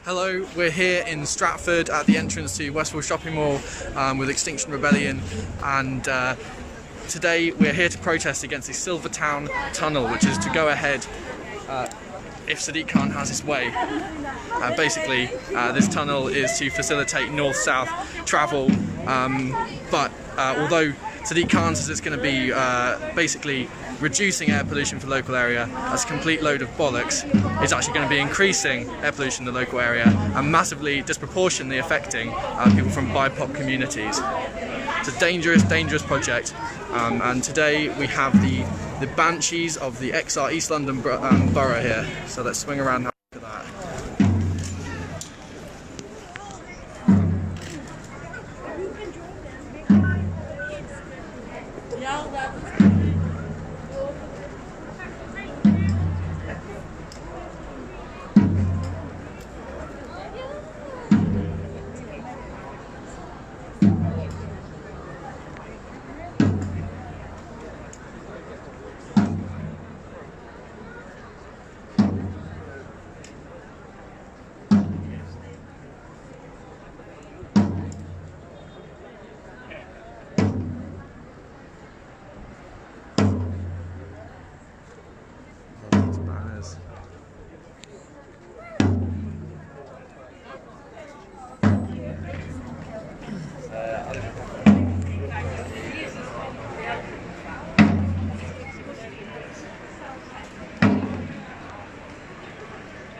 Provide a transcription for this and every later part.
Hello, we're here in Stratford at the entrance to Westfield Shopping Mall with Extinction Rebellion, and today we're here to protest against the Silvertown Tunnel, which is to go ahead if Sadiq Khan has his way. Basically, this tunnel is to facilitate north-south travel, but although Sadiq Khan says it's going to be basically reducing air pollution for the local area, that's a complete load of bollocks. It's actually going to be increasing air pollution in the local area and massively disproportionately affecting people from BIPOC communities. It's a dangerous, dangerous project, and today we have the banshees of the XR East London borough here. So let's swing around and have a look at that.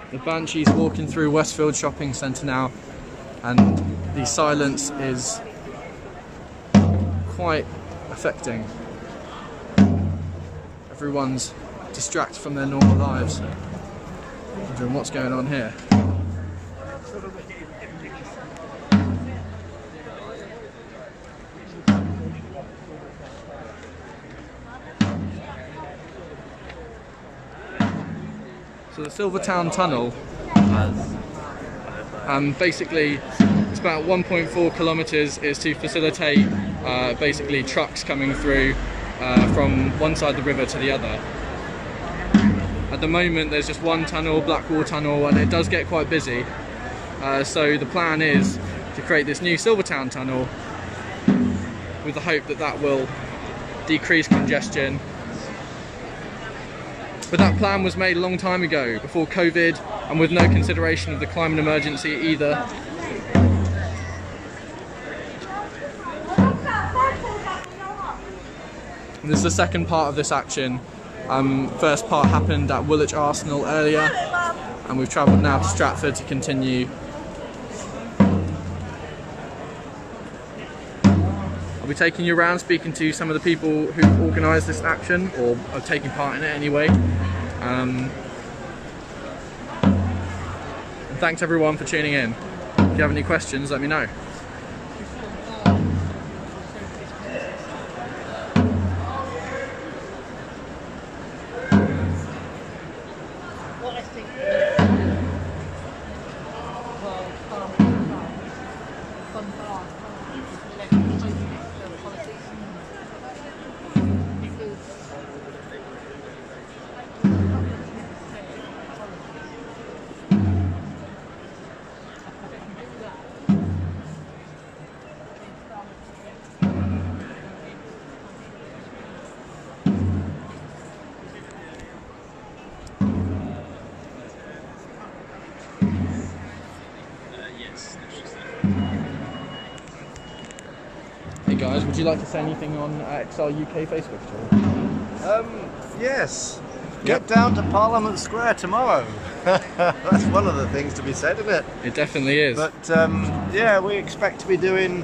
The banshees walking through Westfield Shopping Centre now, and the silence is quite affecting. Everyone's distracted from their normal lives, wondering what's going on here. So the Silvertown Tunnel, basically it's about 1.4 kilometres, is to facilitate basically trucks coming through from one side of the river to the other. At the moment there's just one tunnel, Blackwall Tunnel, and it does get quite busy. So the plan is to create this new Silvertown Tunnel with the hope that that will decrease congestion. But that plan was made a long time ago, before COVID, and with no consideration of the climate emergency either. And this is the second part of this action. First part happened at Woolwich Arsenal earlier, and we've travelled now to Stratford to continue. I'll be taking you around speaking to some of the people who organised this action, or are taking part in it anyway. And thanks everyone for tuning in. If you have any questions, let me know. Hey guys, would you like to say anything on XR UK Facebook at all? Yes. Get down to Parliament Square tomorrow. That's one of the things to be said, isn't it? It definitely is. But yeah, we expect to be doing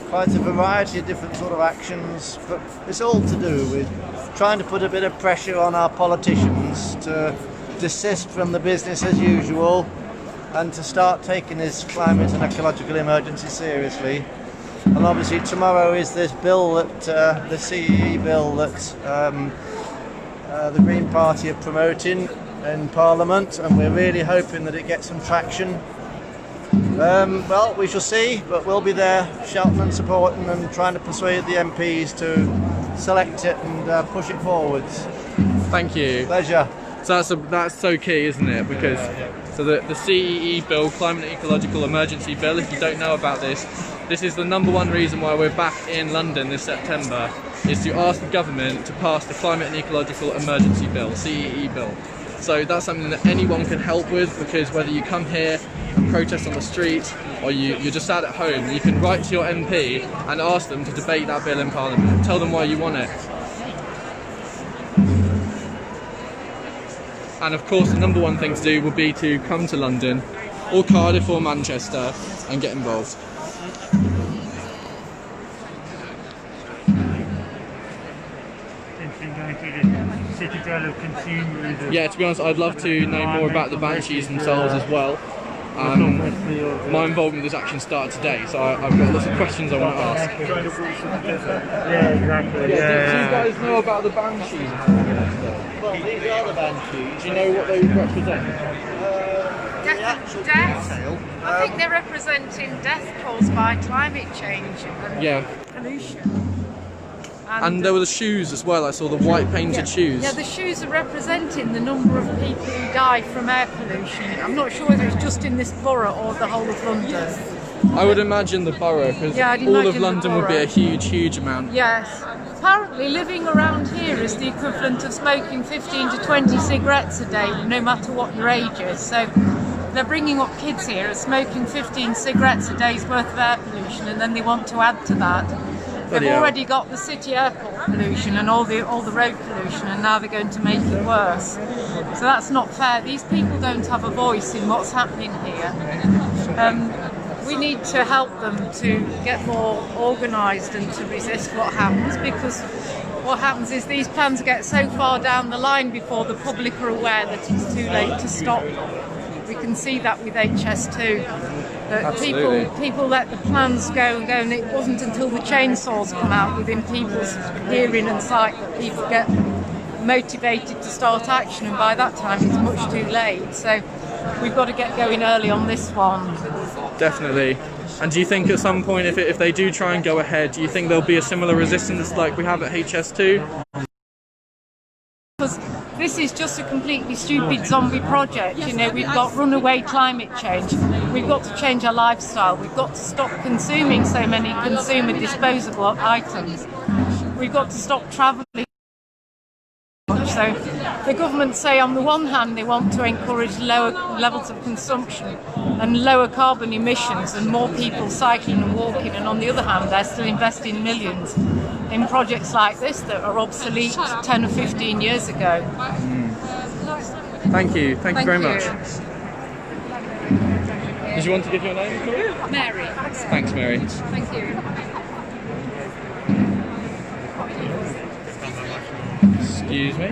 quite a variety of different sort of actions, but it's all to do with trying to put a bit of pressure on our politicians to desist from the business as usual and to start taking this climate and ecological emergency seriously. And obviously tomorrow is this bill that, the CEE bill that the Green Party are promoting in Parliament, and we're really hoping that it gets some traction. Well, we shall see, but we'll be there shouting and supporting and trying to persuade the MPs to select it and push it forwards. Thank you. Pleasure. So that's so key, isn't it? Because so the CEE bill, Climate and Ecological Emergency Bill, if you don't know about this is the #1 reason why we're back in London this September, is to ask the government to pass the Climate and Ecological Emergency Bill, CEE bill. So that's something that anyone can help with, because whether you come here and protest on the street or you're just sat at home, you can write to your MP and ask them to debate that bill in Parliament. Tell them why you want it. And of course the #1 thing to do would be to come to London or Cardiff or Manchester and get involved. Yeah, to be honest, I'd love to know more about the Banshees themselves as well. My involvement with this action started today, so I've got lots of questions I want to ask. Yeah, exactly. Do you guys know about the Banshees? Well, these are the Banshees. Do you know what they represent? Death. I think they're representing death caused by climate change and pollution. And there were the shoes as well. I saw the white painted shoes. Yeah, the shoes are representing the number of people who die from air pollution. I'm not sure whether it's just in this borough or the whole of London. I would imagine the borough, because all of London would be a huge amount. Yes. Apparently living around here is the equivalent of smoking 15 to 20 cigarettes a day, no matter what your age is. So they're bringing up kids here as smoking 15 cigarettes a day's worth of air pollution, and then they want to add to that. They've already got the city airport pollution and all the road pollution, and now they're going to make it worse. So that's not fair. These people don't have a voice in what's happening here. We need to help them to get more organised and to resist what happens, because what happens is these plans get so far down the line before the public are aware that it's too late to stop them. We can see that with HS2. That people let the plans go and go, and it wasn't until the chainsaws come out within people's hearing and sight that people get motivated to start action, and by that time it's much too late. So we've got to get going early on this one. Definitely. And do you think at some point, if they do try and go ahead, do you think there'll be a similar resistance like we have at HS2? Because this is just a completely stupid zombie project. You know, we've got runaway climate change. We've got to change our lifestyle. We've got to stop consuming so many consumer disposable items. We've got to stop travelling. So the government say on the one hand they want to encourage lower levels of consumption and lower carbon emissions and more people cycling and walking, and on the other hand they're still investing millions in projects like this that are obsolete 10 or 15 years ago. Thank you very much. Did you want to give your name? Mary. Thanks, Mary. Thank you. Excuse me?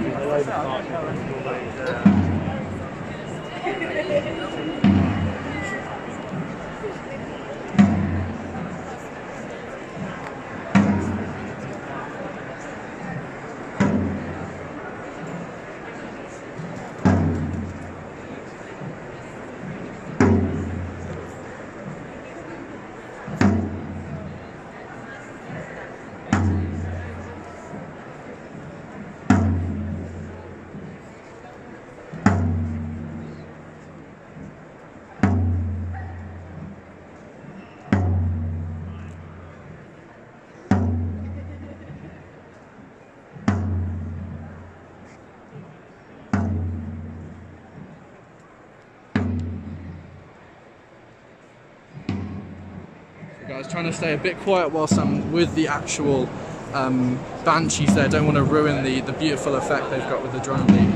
I was trying to stay a bit quiet whilst I'm with the actual Banshees there. Don't want to ruin the beautiful effect they've got with the drone lead.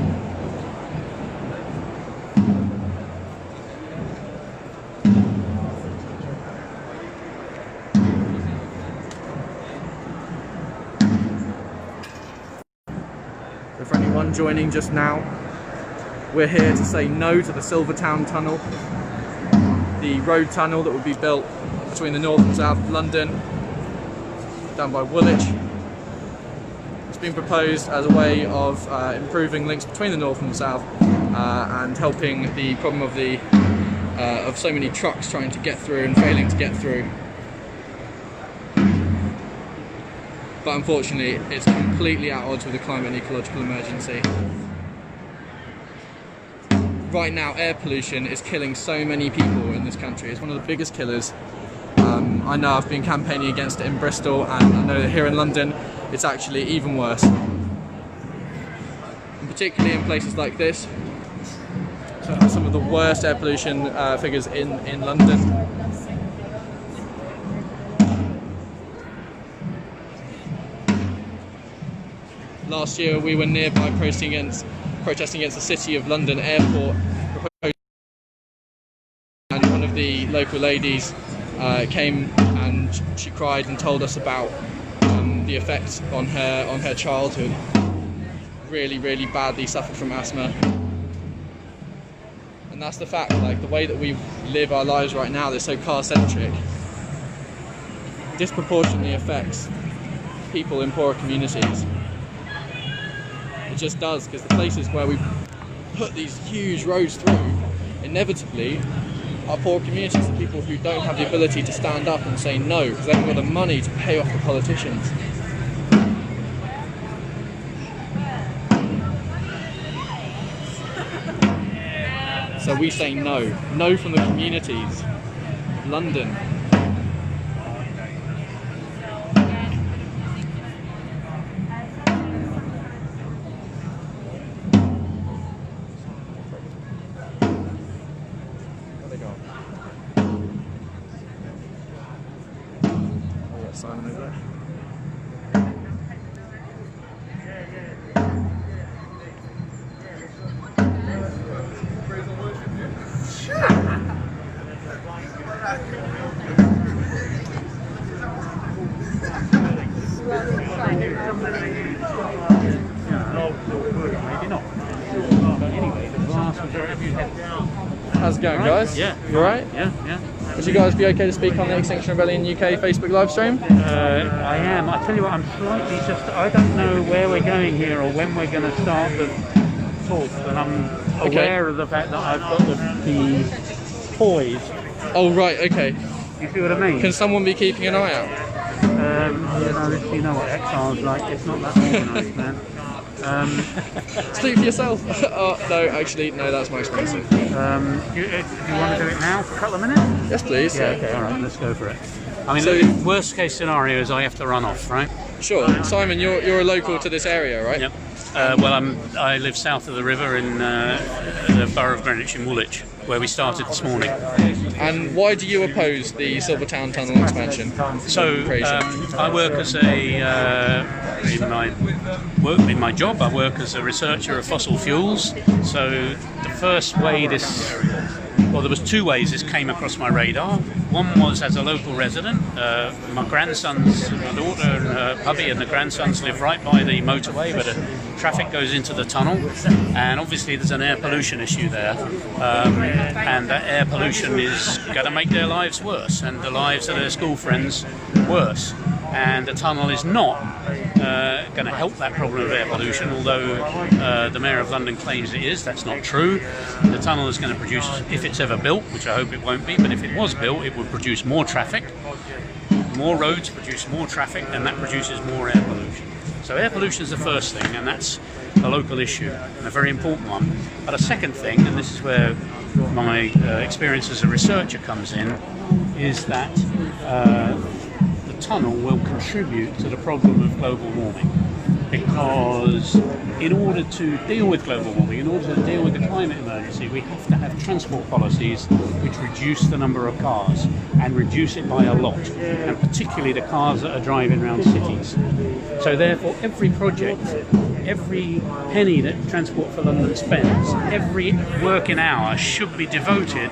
So for anyone joining just now, we're here to say no to the Silvertown Tunnel, the road tunnel that will be built between the north and south of London, down by Woolwich. It's been proposed as a way of improving links between the north and the south and helping the problem of so many trucks trying to get through and failing to get through. But unfortunately, it's completely at odds with the climate and ecological emergency. right now air pollution is killing so many people in this country. It's one of the biggest killers. I know I've been campaigning against it in Bristol, and I know that here in London it's actually even worse. And particularly in places like this, so it has some of the worst air pollution figures in London. Last year we were nearby protesting against the City of London airport, and one of the local ladies came and she cried and told us about the effects on her childhood. Really, really badly suffered from asthma. And that's the fact, like the way that we live our lives right now, they're so car-centric, disproportionately affects people in poorer communities. It just does, because the places where we put these huge roads through, inevitably, are poor communities, the people who don't have the ability to stand up and say no, because they haven't got the money to pay off the politicians. So we say no. No from the communities. London. Where they go? Oh, that's Simon over there. How's it going, guys? Yeah. You alright? Yeah. Would you guys be okay to speak on the Extinction Rebellion UK Facebook live stream? I am. I tell you what, I'm slightly I don't know where we're going here or when we're going to start the talk, but I'm aware of the fact that I've got the toys. Oh, right, okay. You see what I mean? Can someone be keeping an eye out? You know what XR's like, it's not that organised, man. Speak for yourself. Oh, no, actually, no, that's more expensive. Do you want to do it now for a couple of minutes? Yes, please. Yeah, okay, alright, let's go for it. I mean, So- the worst case scenario is I have to run off, right? Sure. Simon, you're a local to this area, right? Yep. I live south of the river in the borough of Greenwich in Woolwich, where we started this morning. And why do you oppose the Silvertown Tunnel expansion? So I work as in my job. I work as a researcher of fossil fuels. So the first way there was two ways this came across my radar. One was as a local resident. My daughter and her hubby and the grandsons live right by the motorway where the traffic goes into the tunnel, and obviously there's an air pollution issue there, and that air pollution is going to make their lives worse and the lives of their school friends worse. And the tunnel is not going to help that problem of air pollution, although the Mayor of London claims it is. That's not true. The tunnel is going to produce, if it's ever built, which I hope it won't be, but if it was built, it would produce more traffic. More roads produce more traffic, and that produces more air pollution. So air pollution is the first thing, and that's a local issue, and a very important one. But a second thing, and this is where my experience as a researcher comes in, is that the tunnel will contribute to the problem of global warming, because in order to deal with global warming, in order to deal with the climate emergency, we have to have transport policies which reduce the number of cars and reduce it by a lot, and particularly the cars that are driving around cities. So therefore every project, every penny that Transport for London spends, every working hour should be devoted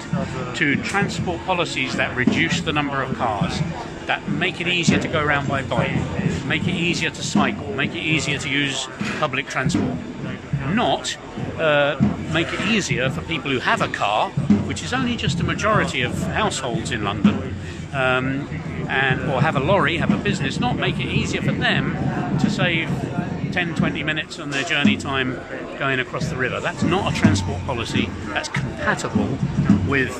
to transport policies that reduce the number of cars, that make it easier to go around by bike, make it easier to cycle, make it easier to use public transport. Not make it easier for people who have a car, which is only just a majority of households in London, or have a lorry, have a business, not make it easier for them to save 10-20 minutes on their journey time going across the river. That's not a transport policy that's compatible with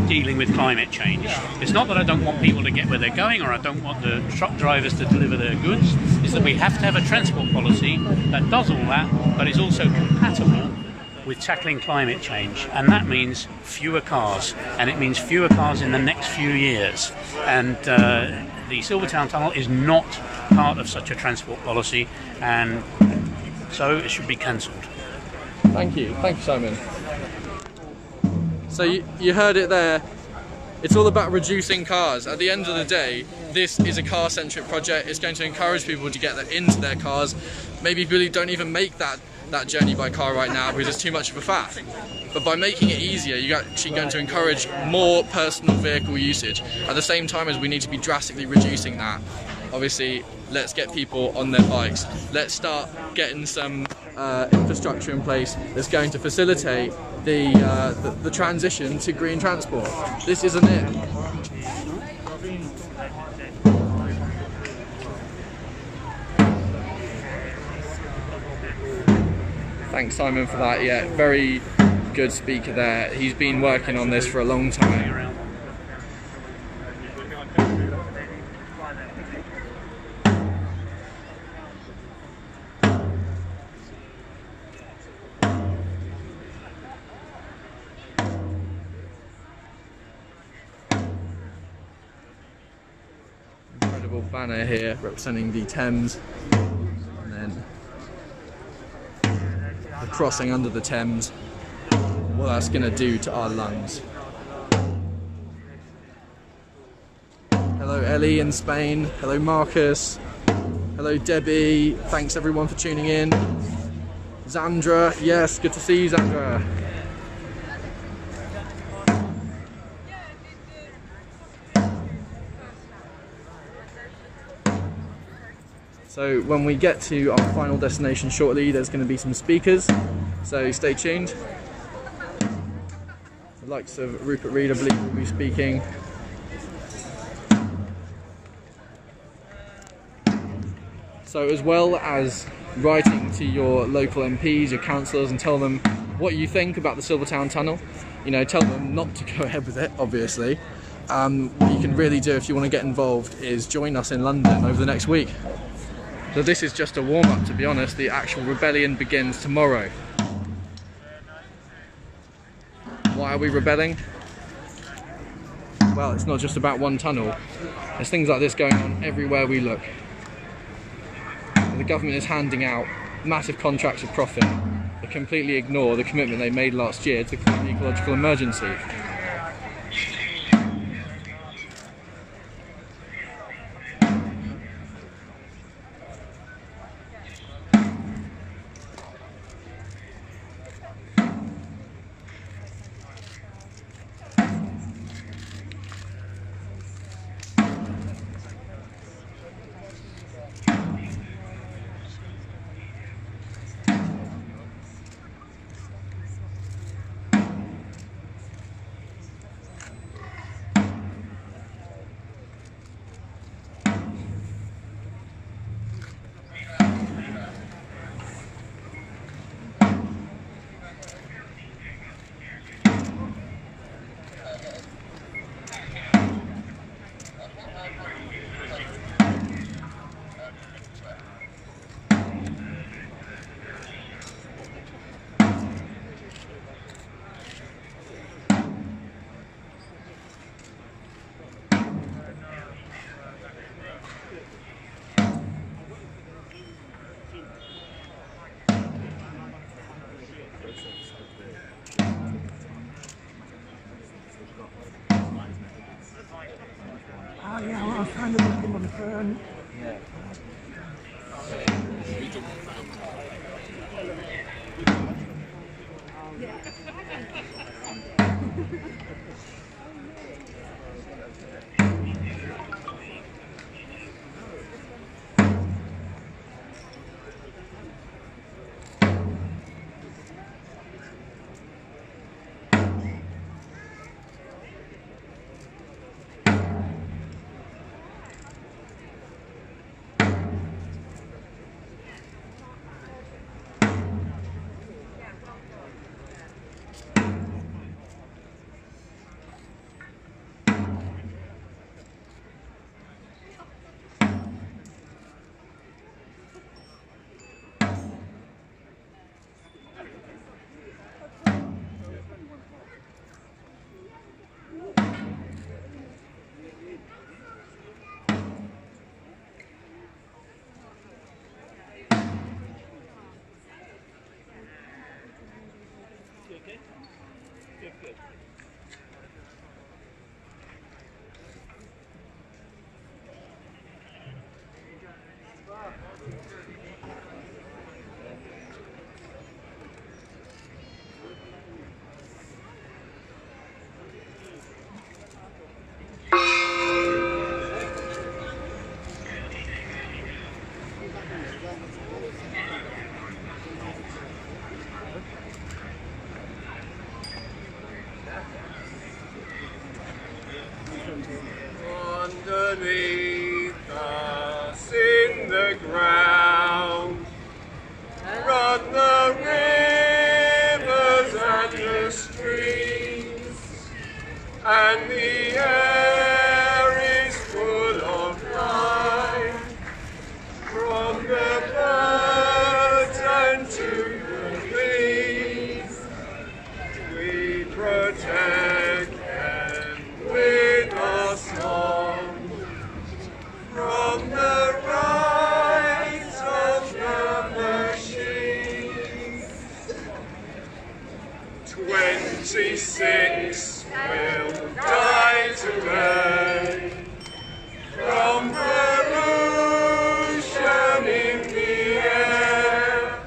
dealing with climate change. It's not that I don't want people to get where they're going, or I don't want the truck drivers to deliver their goods. It's that we have to have a transport policy that does all that, but is also compatible with tackling climate change, and that means fewer cars, and it means fewer cars in the next few years. And the Silvertown Tunnel is not part of such a transport policy, and so it should be cancelled. Thank you, Simon. So you heard it there. It's all about reducing cars. At the end of the day, this is a car-centric project. It's going to encourage people to get into their cars. Maybe people who don't even make that journey by car right now because it's too much of a faff. But by making it easier, you're actually going to encourage more personal vehicle usage. At the same time as we need to be drastically reducing that. Obviously, let's get people on their bikes. Let's start getting some infrastructure in place that's going to facilitate the transition to green transport. This isn't it. Thanks, Simon, for that. Yeah, very good speaker there. He's been working on this for a long time. Incredible banner here representing the Thames, and then the crossing under the Thames, what that's going to do to our lungs. Hello Ellie in Spain, hello Marcus, hello Debbie, thanks everyone for tuning in. Zandra, yes, good to see you Zandra. So when we get to our final destination shortly, there's going to be some speakers, so stay tuned. The likes of Rupert Reed, I believe, will be speaking. So as well as writing to your local MPs, your councillors, and tell them what you think about the Silvertown Tunnel, you know, tell them not to go ahead with it, obviously. What you can really do if you want to get involved is join us in London over the next week. So this is just a warm-up, to be honest. The actual rebellion begins tomorrow. Why are we rebelling? Well, it's not just about one tunnel. There's things like this going on everywhere we look. The government is handing out massive contracts of profit that completely ignore the commitment they made last year to clean the ecological emergency. Oh yeah, well, I was trying to look him on the phone. Yeah. Underneath us in the ground run the rivers and the streams, and the air is full of life from the birds and to the bees. We protect them with our song from the rise of the machines. 26 will die today from pollution in the air.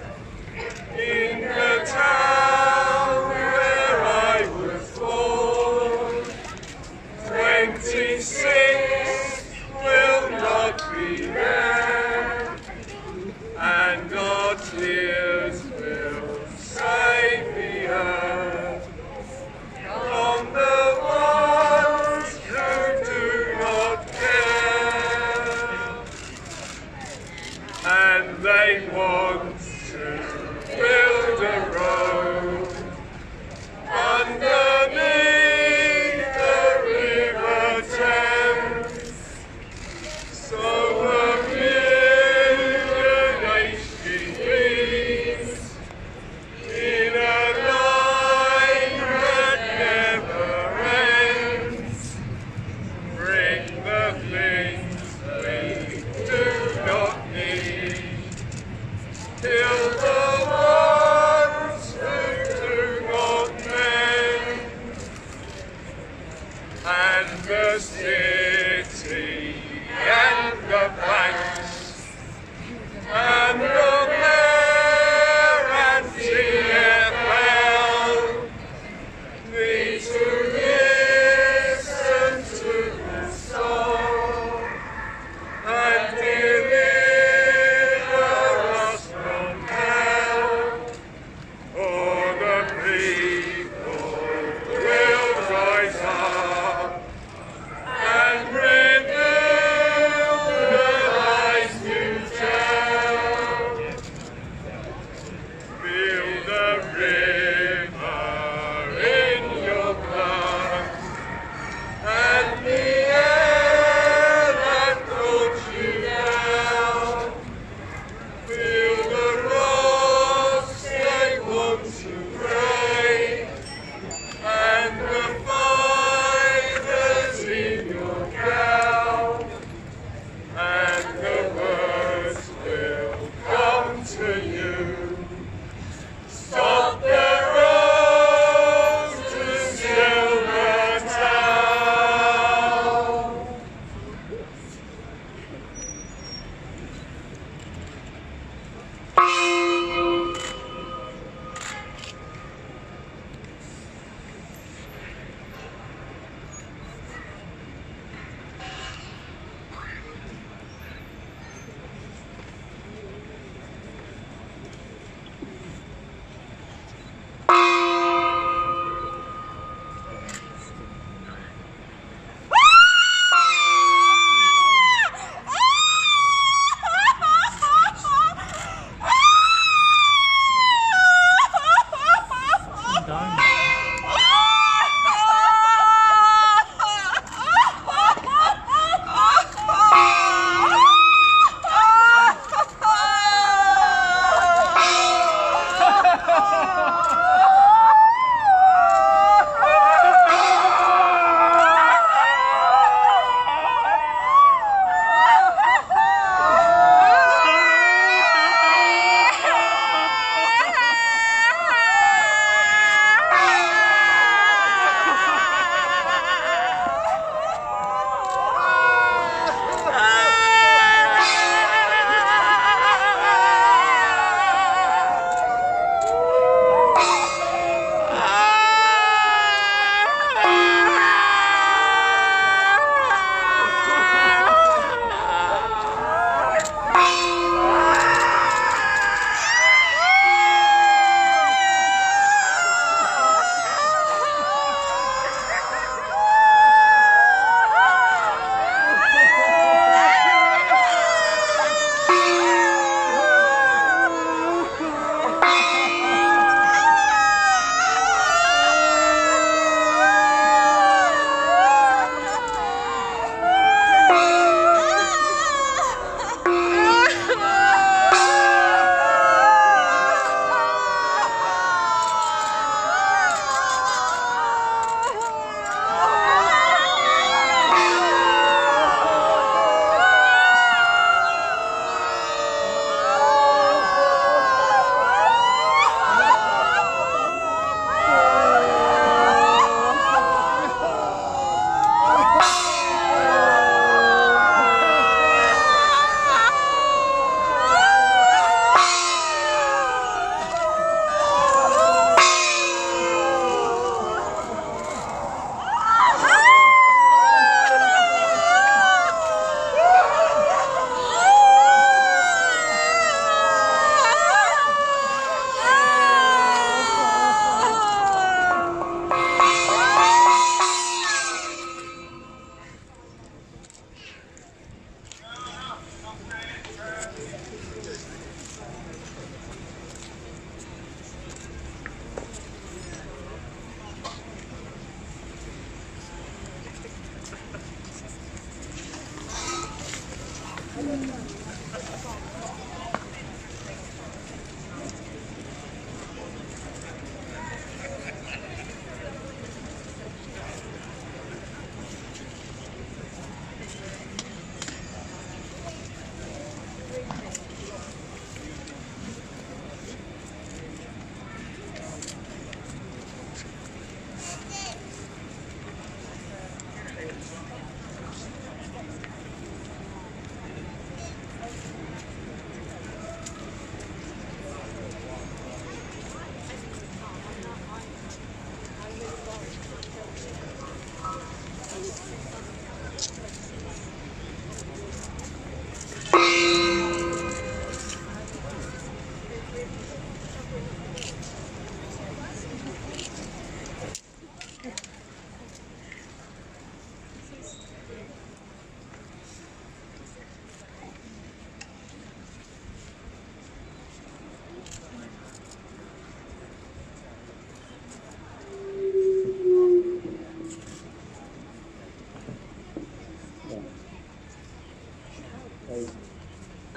In the town where I was born, 26 will not be there, and our tears will save the earth from the ones who do not care. And they want to build a road underneath the River Thames, so a million HGVs in a line that never ends bring the things we do not need, till the ones who do not mend, and the city and the banks and the mayor and TfL need to listen to the song and deliver us from hell, or the people will rise up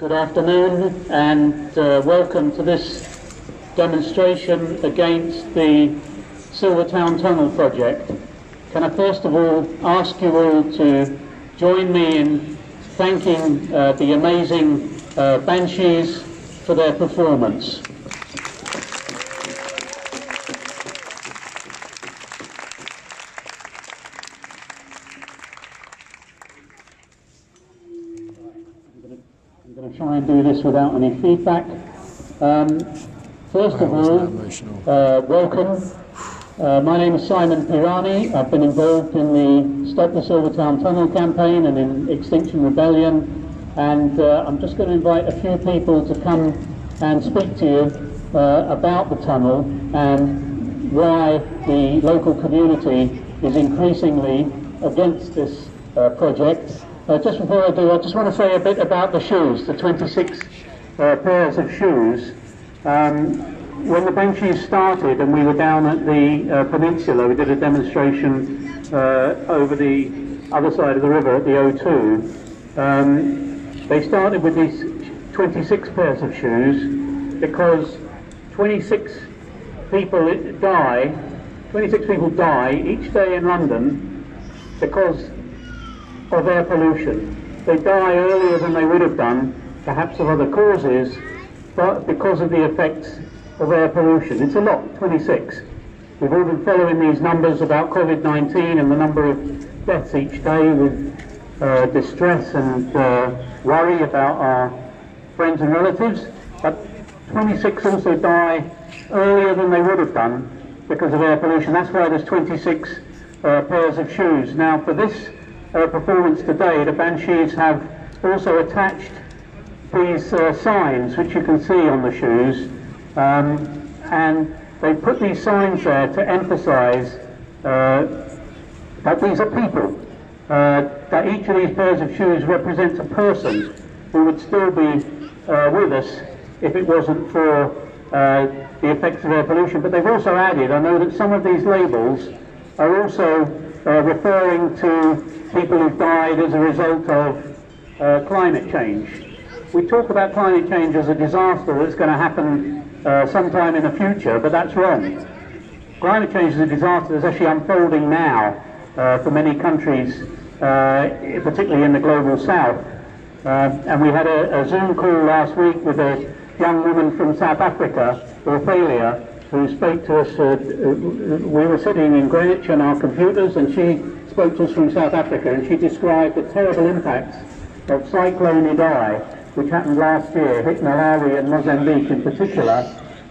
Good afternoon and welcome to this demonstration against the Silvertown Tunnel project. Can I first of all ask you all to join me in thanking the amazing Banshees for their performance. I'm going to try and do this without any feedback. First of all, welcome. My name is Simon Pirani. I've been involved in the Stop the Silvertown Tunnel campaign and in Extinction Rebellion, and I'm just going to invite a few people to come and speak to you about the tunnel and why the local community is increasingly against this project. Just before I do, I just want to say a bit about the shoes, the 26 pairs of shoes. When the Banshees started and we were down at the peninsula, we did a demonstration over the other side of the river at the O2. They started with these 26 pairs of shoes because 26 people die each day in London because of air pollution. They die earlier than they would have done, perhaps of other causes, but because of the effects of air pollution. It's a lot, 26. We've all been following these numbers about COVID-19 and the number of deaths each day with distress and worry about our friends and relatives, but 26 also die earlier than they would have done because of air pollution. That's why there's 26 pairs of shoes. Now for this performance today, the Banshees have also attached these signs which you can see on the shoes, and they put these signs there to emphasize that these are people, that each of these pairs of shoes represents a person who would still be with us if it wasn't for the effects of air pollution. But they've also added, I know that some of these labels are also referring to people who've died as a result of climate change. We talk about climate change as a disaster that's going to happen sometime in the future, but that's wrong. Climate change is a disaster that's actually unfolding now for many countries, particularly in the global south. And we had a Zoom call last week with a young woman from South Africa, Ophelia, who spoke to us. We were sitting in Greenwich on our computers, and she spoke to us from South Africa, and she described the terrible impacts of Cyclone Idai, which happened last year, hit Malawi and Mozambique in particular,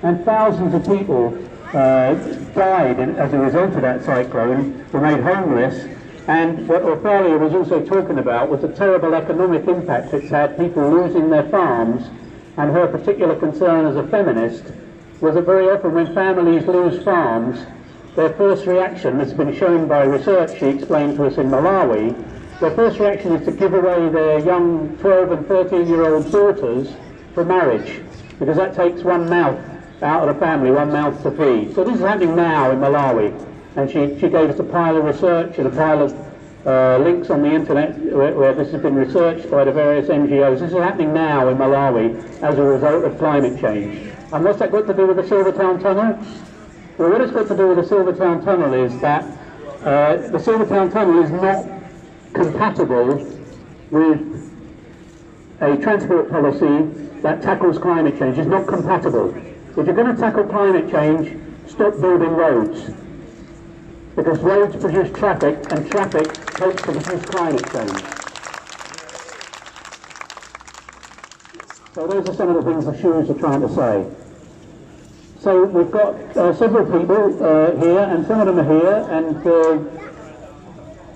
and thousands of people died as a result of that cyclone, were made homeless. And what Ophelia was also talking about was the terrible economic impact it's had, people losing their farms, and her particular concern as a feminist was that very often when families lose farms, their first reaction, that's been shown by research she explained to us in Malawi, their first reaction is to give away their young 12 and 13-year-old daughters for marriage, because that takes one mouth out of the family, one mouth to feed. So this is happening now in Malawi, and she gave us a pile of research and a pile of links on the internet where this has been researched by the various NGOs. This is happening now in Malawi as a result of climate change. And what's that got to do with the Silvertown Tunnel? Well, what it's got to do with the Silvertown Tunnel is that the Silvertown Tunnel is not compatible with a transport policy that tackles climate change. It's not compatible. If you're going to tackle climate change, stop building roads, because roads produce traffic, and traffic helps to produce climate change. So those are some of the things the shoes are trying to say. So we've got several people here, and some of them are here, and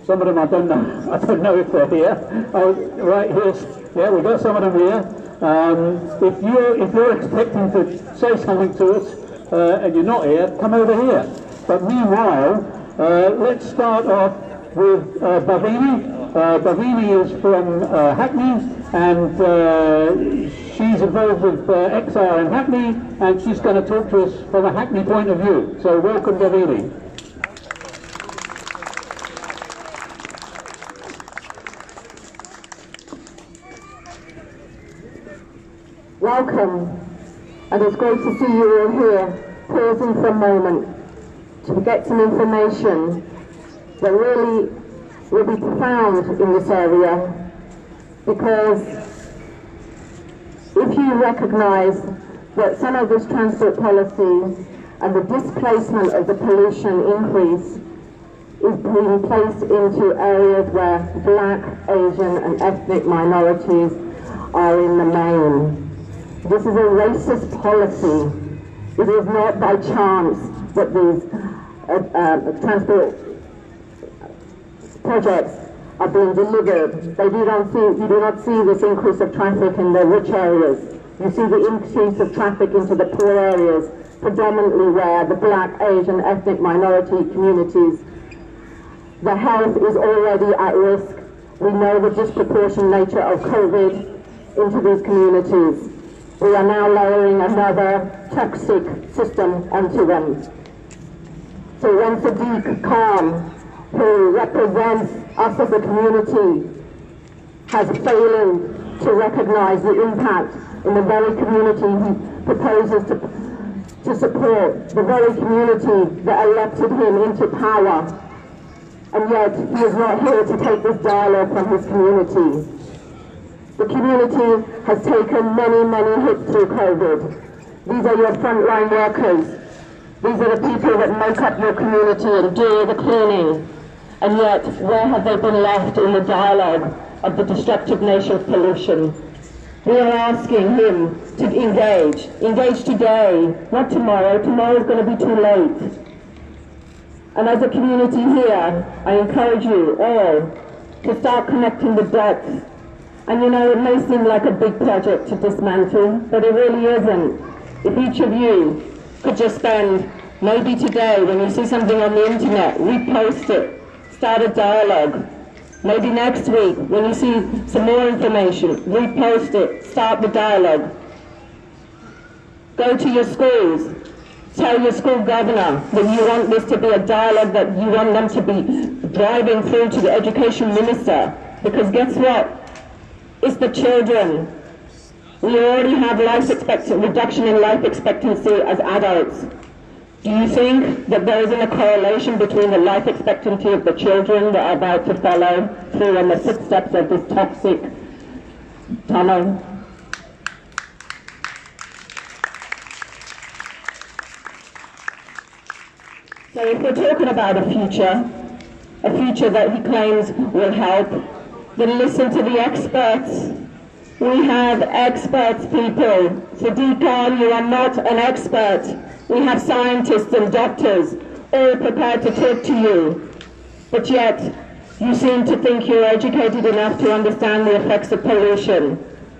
some of them I don't know if they're here. Oh, right, here's, yeah, we've got some of them here. If you're expecting to say something to us and you're not here, come over here. But meanwhile, let's start off with Bhavini. Bhavini is from Hackney, and she's involved with XR in Hackney, and she's going to talk to us from a Hackney point of view. So welcome, Bhavini. Welcome, and it's great to see you all here, pausing for a moment to get some information that really will be profound in this area, because if you recognise that some of this transport policy and the displacement of the pollution increase is being placed into areas where Black, Asian and ethnic minorities are in the main. This is a racist policy. It is not by chance that these transport projects are being delivered. You do not see this increase of traffic in the rich areas. You see the increase of traffic into the poor areas, predominantly where the Black, Asian, ethnic minority communities, the health is already at risk. We know the disproportionate nature of COVID into these communities. We are now layering another toxic system onto them. So when Sadiq Khan, who represents us as a community, has failing to recognise the impact in the very community he proposes to support, the very community that elected him into power, and yet he is not here to take this dialogue from his community. The community has taken many, many hits through COVID. These are your frontline workers. These are the people that make up your community and do the cleaning. And yet, where have they been left in the dialogue of the destructive nature of pollution? We are asking him to engage. Engage today, not tomorrow. Tomorrow is going to be too late. And as a community here, I encourage you all to start connecting the dots. And you know, it may seem like a big project to dismantle, but it really isn't. If each of you could just spend, maybe today, when you see something on the internet, repost it, start a dialogue. Maybe next week, when you see some more information, repost it, start the dialogue. Go to your schools, tell your school governor that you want this to be a dialogue, that you want them to be driving through to the education minister. Because guess what? It's the children. We already have reduction in life expectancy as adults. Do you think that there isn't a correlation between the life expectancy of the children that are about to follow through on the footsteps of this toxic tunnel? So if we're talking about a future that he claims will help, then listen to the experts. We have experts, people. Sadiq Khan, you are not an expert. We have scientists and doctors all prepared to talk to you. But yet, you seem to think you're educated enough to understand the effects of pollution.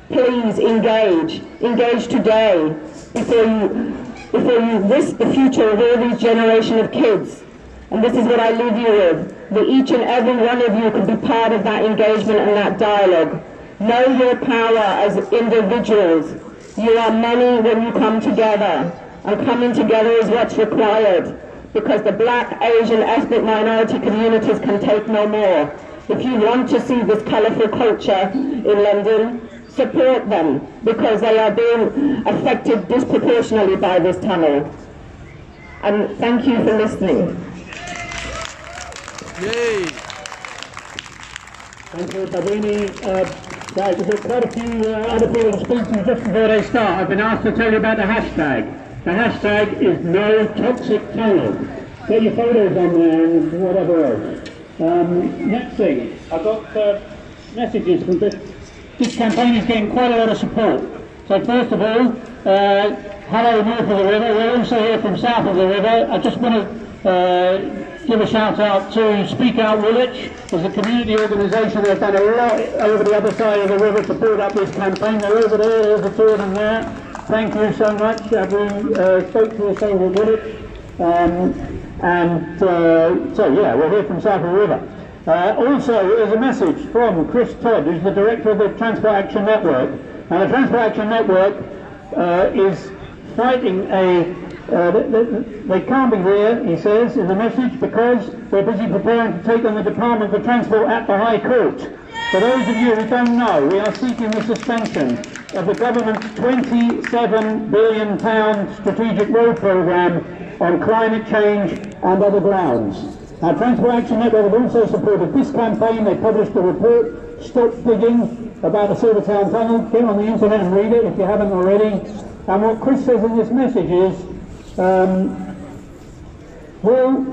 Please engage. Engage today before you risk the future of all these generation of kids. And this is what I leave you with, that each and every one of you can be part of that engagement and that dialogue. Know your power as individuals. You are many when you come together, and coming together is what's required, because the Black, Asian, ethnic minority communities can take no more. If you want to see this colourful culture in London, support them, because they are being affected disproportionately by this tunnel. And thank you for listening. Yay! Thank you, Sabini. Guys, there's quite a few other people speaking just before they start. I've been asked to tell you about the hashtag. The hashtag is No Toxic Tunnel. Get your photos on there and whatever else. Next thing, I've got messages from this campaign is getting quite a lot of support. So first of all, hello north of the river. We're also here from south of the river. I just want to give a shout out to Speak Out Woolwich. There's a community organisation that have done a lot over the other side of the river to build up this campaign. They're over there, there's a two of them there. Thank you so much. We spoke to us over Woolwich. So yeah, we're here from south of the river. Also, there's a message from Chris Todd, who's the director of the Transport Action Network. And the Transport Action Network is fighting they can't be here, he says in the message, because they're busy preparing to take on the Department for Transport at the High Court. For those of you who don't know, we are seeking the suspension of the government's £27 billion strategic road programme on climate change and other grounds. Our Transport Action Network have also supported this campaign. They published a report, Stop Digging, about the Silvertown Tunnel. Get on the internet and read it if you haven't already. And what Chris says in this message is, will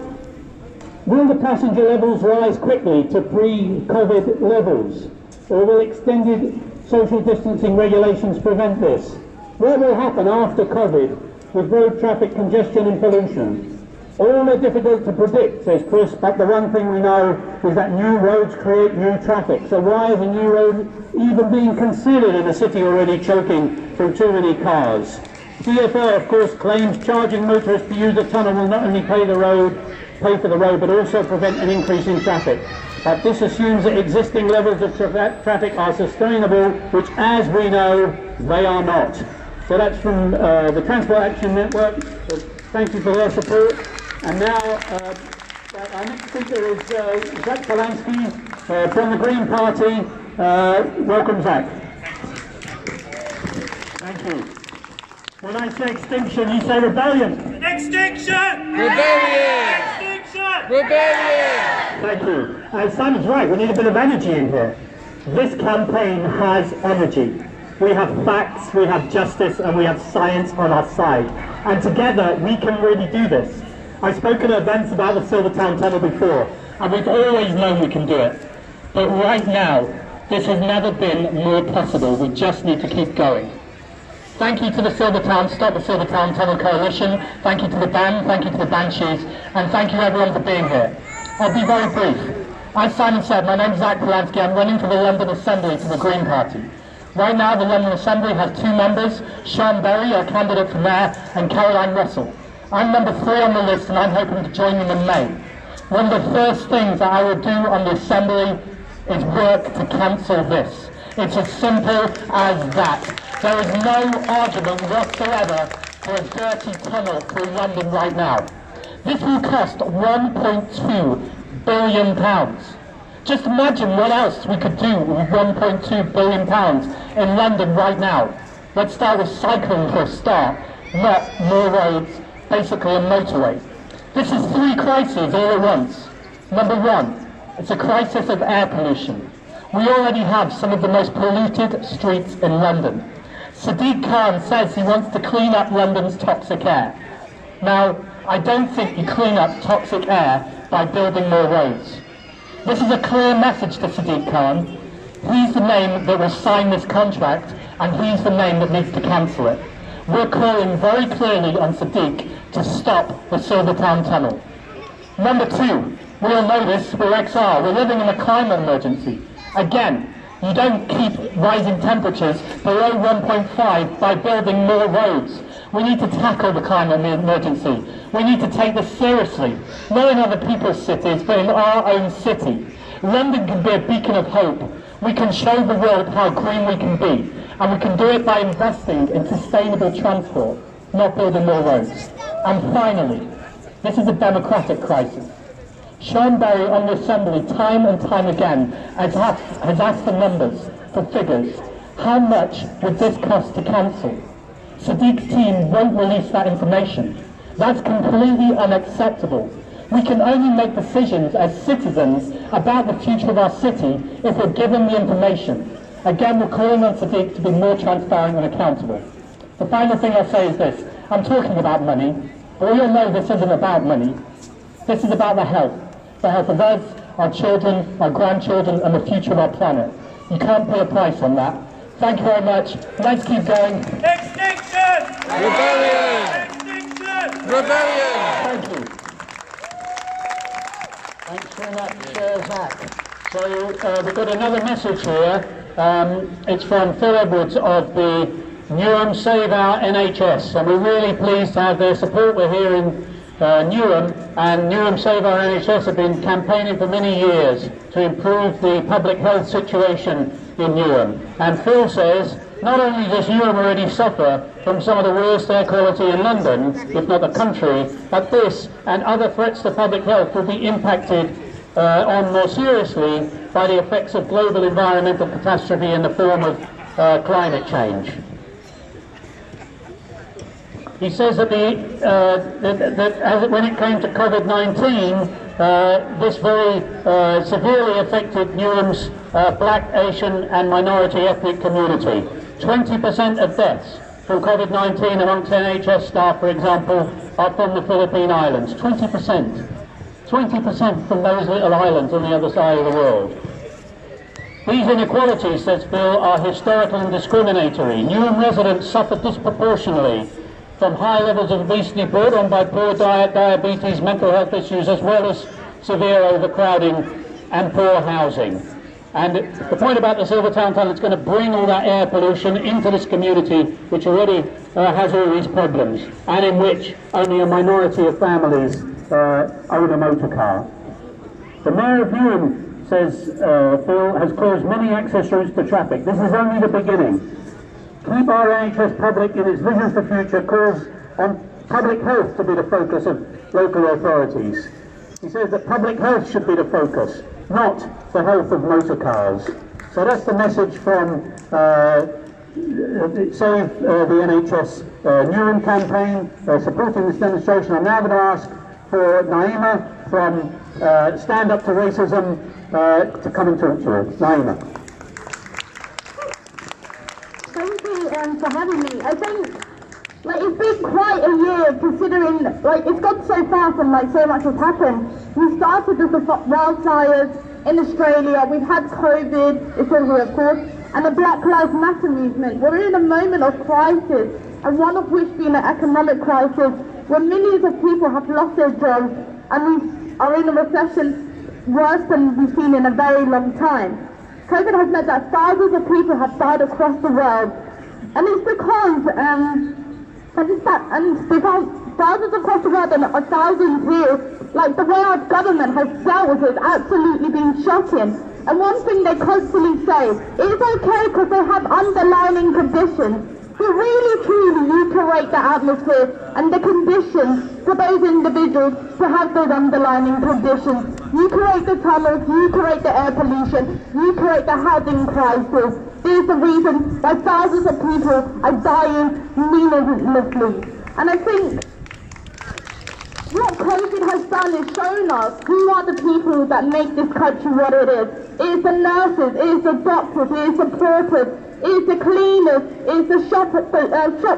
the passenger levels rise quickly to pre-COVID levels? Or will extended social distancing regulations prevent this? What will happen after COVID with road traffic congestion and pollution? All are difficult to predict, says Chris, but the one thing we know is that new roads create new traffic. So why is a new road even being considered in a city already choking from too many cars? DFO, of course, claims charging motorists to use the tunnel will not only pay for the road, but also prevent an increase in traffic. But this assumes that existing levels of traffic are sustainable, which, as we know, they are not. So that's from the Transport Action Network. So thank you for their support. And now, our next speaker is Zach Polanski from the Green Party. Welcome, Zach. Thank you. When I say extinction, you say rebellion. Extinction! Rebellion! Extinction! Rebellion! Thank you. Simon's right, we need a bit of energy in here. This campaign has energy. We have facts, we have justice, and we have science on our side. And together, we can really do this. I've spoken at events about the Silvertown Tunnel before, and we've always known we can do it. But right now, this has never been more possible. We just need to keep going. Thank you to the Stop the Silvertown Tunnel Coalition, thank you to the band, thank you to the Banshees, and thank you everyone for being here. I'll be very brief. As Simon said, my name is Zach Polanski. I'm running for the London Assembly for the Green Party. Right now, the London Assembly has 2 members, Sean Berry, our candidate for mayor, and Caroline Russell. I'm number 3 on the list, and I'm hoping to join them in May. One of the first things that I will do on the Assembly is work to cancel this. It's as simple as that. There is no argument whatsoever for a dirty tunnel through London right now. This will cost £1.2 billion. Just imagine what else we could do with £1.2 billion in London right now. Let's start with cycling for a start, not more roads, basically a motorway. This is 3 crises all at once. Number 1, it's a crisis of air pollution. We already have some of the most polluted streets in London. Sadiq Khan says he wants to clean up London's toxic air. Now, I don't think you clean up toxic air by building more roads. This is a clear message to Sadiq Khan. He's the name that will sign this contract, and he's the name that needs to cancel it. We're calling very clearly on Sadiq to stop the Silvertown Tunnel. Number 2, we all know this, we're XR, we're living in a climate emergency. Again, you don't keep rising temperatures below 1.5 by building more roads. We need to tackle the climate emergency. We need to take this seriously, not in other people's cities, but in our own city. London can be a beacon of hope. We can show the world how green we can be, and we can do it by investing in sustainable transport, not building more roads. And finally, this is a democratic crisis. Sean Berry on the Assembly, time and time again, has asked for numbers, for figures. How much would this cost to cancel? Sadiq's team won't release that information. That's completely unacceptable. We can only make decisions as citizens about the future of our city if we're given the information. Again, we're calling on Sadiq to be more transparent and accountable. The final thing I'll say is this. I'm talking about money, but we all know this isn't about money. This is about the health of us, our children, our grandchildren, and the future of our planet. You can't put a price on that. Thank you very much. Let's keep going. Extinction! Rebellion! Extinction! Rebellion! Thank you. Thanks very much, Zach. So we've got another message here. It's from Phil Edwards of the Newham Save Our NHS. And we're really pleased to have their support. We're here in Newham, and Newham Save Our NHS have been campaigning for many years to improve the public health situation in Newham. And Phil says, not only does Newham already suffer from some of the worst air quality in London, if not the country, but this and other threats to public health will be impacted on more seriously by the effects of global environmental catastrophe in the form of climate change. He says that, when it came to COVID-19, this very severely affected Newham's black, Asian and minority ethnic community. 20% of deaths from COVID-19 amongst NHS staff, for example, are from the Philippine Islands. 20%. 20% from those little islands on the other side of the world. These inequalities, says Bill, are historical and discriminatory. Newham residents suffer disproportionately from high levels of obesity brought on by poor diet, diabetes, mental health issues, as well as severe overcrowding and poor housing. And the point about the Silvertown Tunnel, it's going to bring all that air pollution into this community, which already has all these problems, and in which only a minority of families own a motor car. The Mayor of Newham says, Phil, has closed many access routes to traffic. This is only the beginning. Keep our NHS public in its vision for future, calls on public health to be the focus of local authorities. He says that public health should be the focus, not the health of motor cars. So that's the message from Save the NHS Newham campaign, supporting this demonstration. I'm now going to ask for Naima from Stand Up to Racism to come and talk to you. Naima. Thank you for having me. I think it's been quite a year, considering it's gone so fast and so much has happened. We started with the wildfires in Australia, we've had COVID, of course, and the Black Lives Matter movement. We're in a moment of crisis, and one of which being an economic crisis, where millions of people have lost their jobs, and we are in a recession worse than we've seen in a very long time. COVID has meant that thousands of people have died across the world, and it's because thousands across the world and thousands here, the way our government has dealt with it has absolutely been shocking. And one thing they constantly say, it's okay because they have underlying conditions. We really truly need to rate the atmosphere and the conditions for those individuals to have those underlying conditions. You create the tunnels, you create the air pollution, you create the housing crisis. This is the reason why thousands of people are dying meaninglessly. And I think what COVID has done is shown us who are the people that make this country what it is. It is the nurses, it is the doctors, it is the porters, it is the cleaners, it is the shop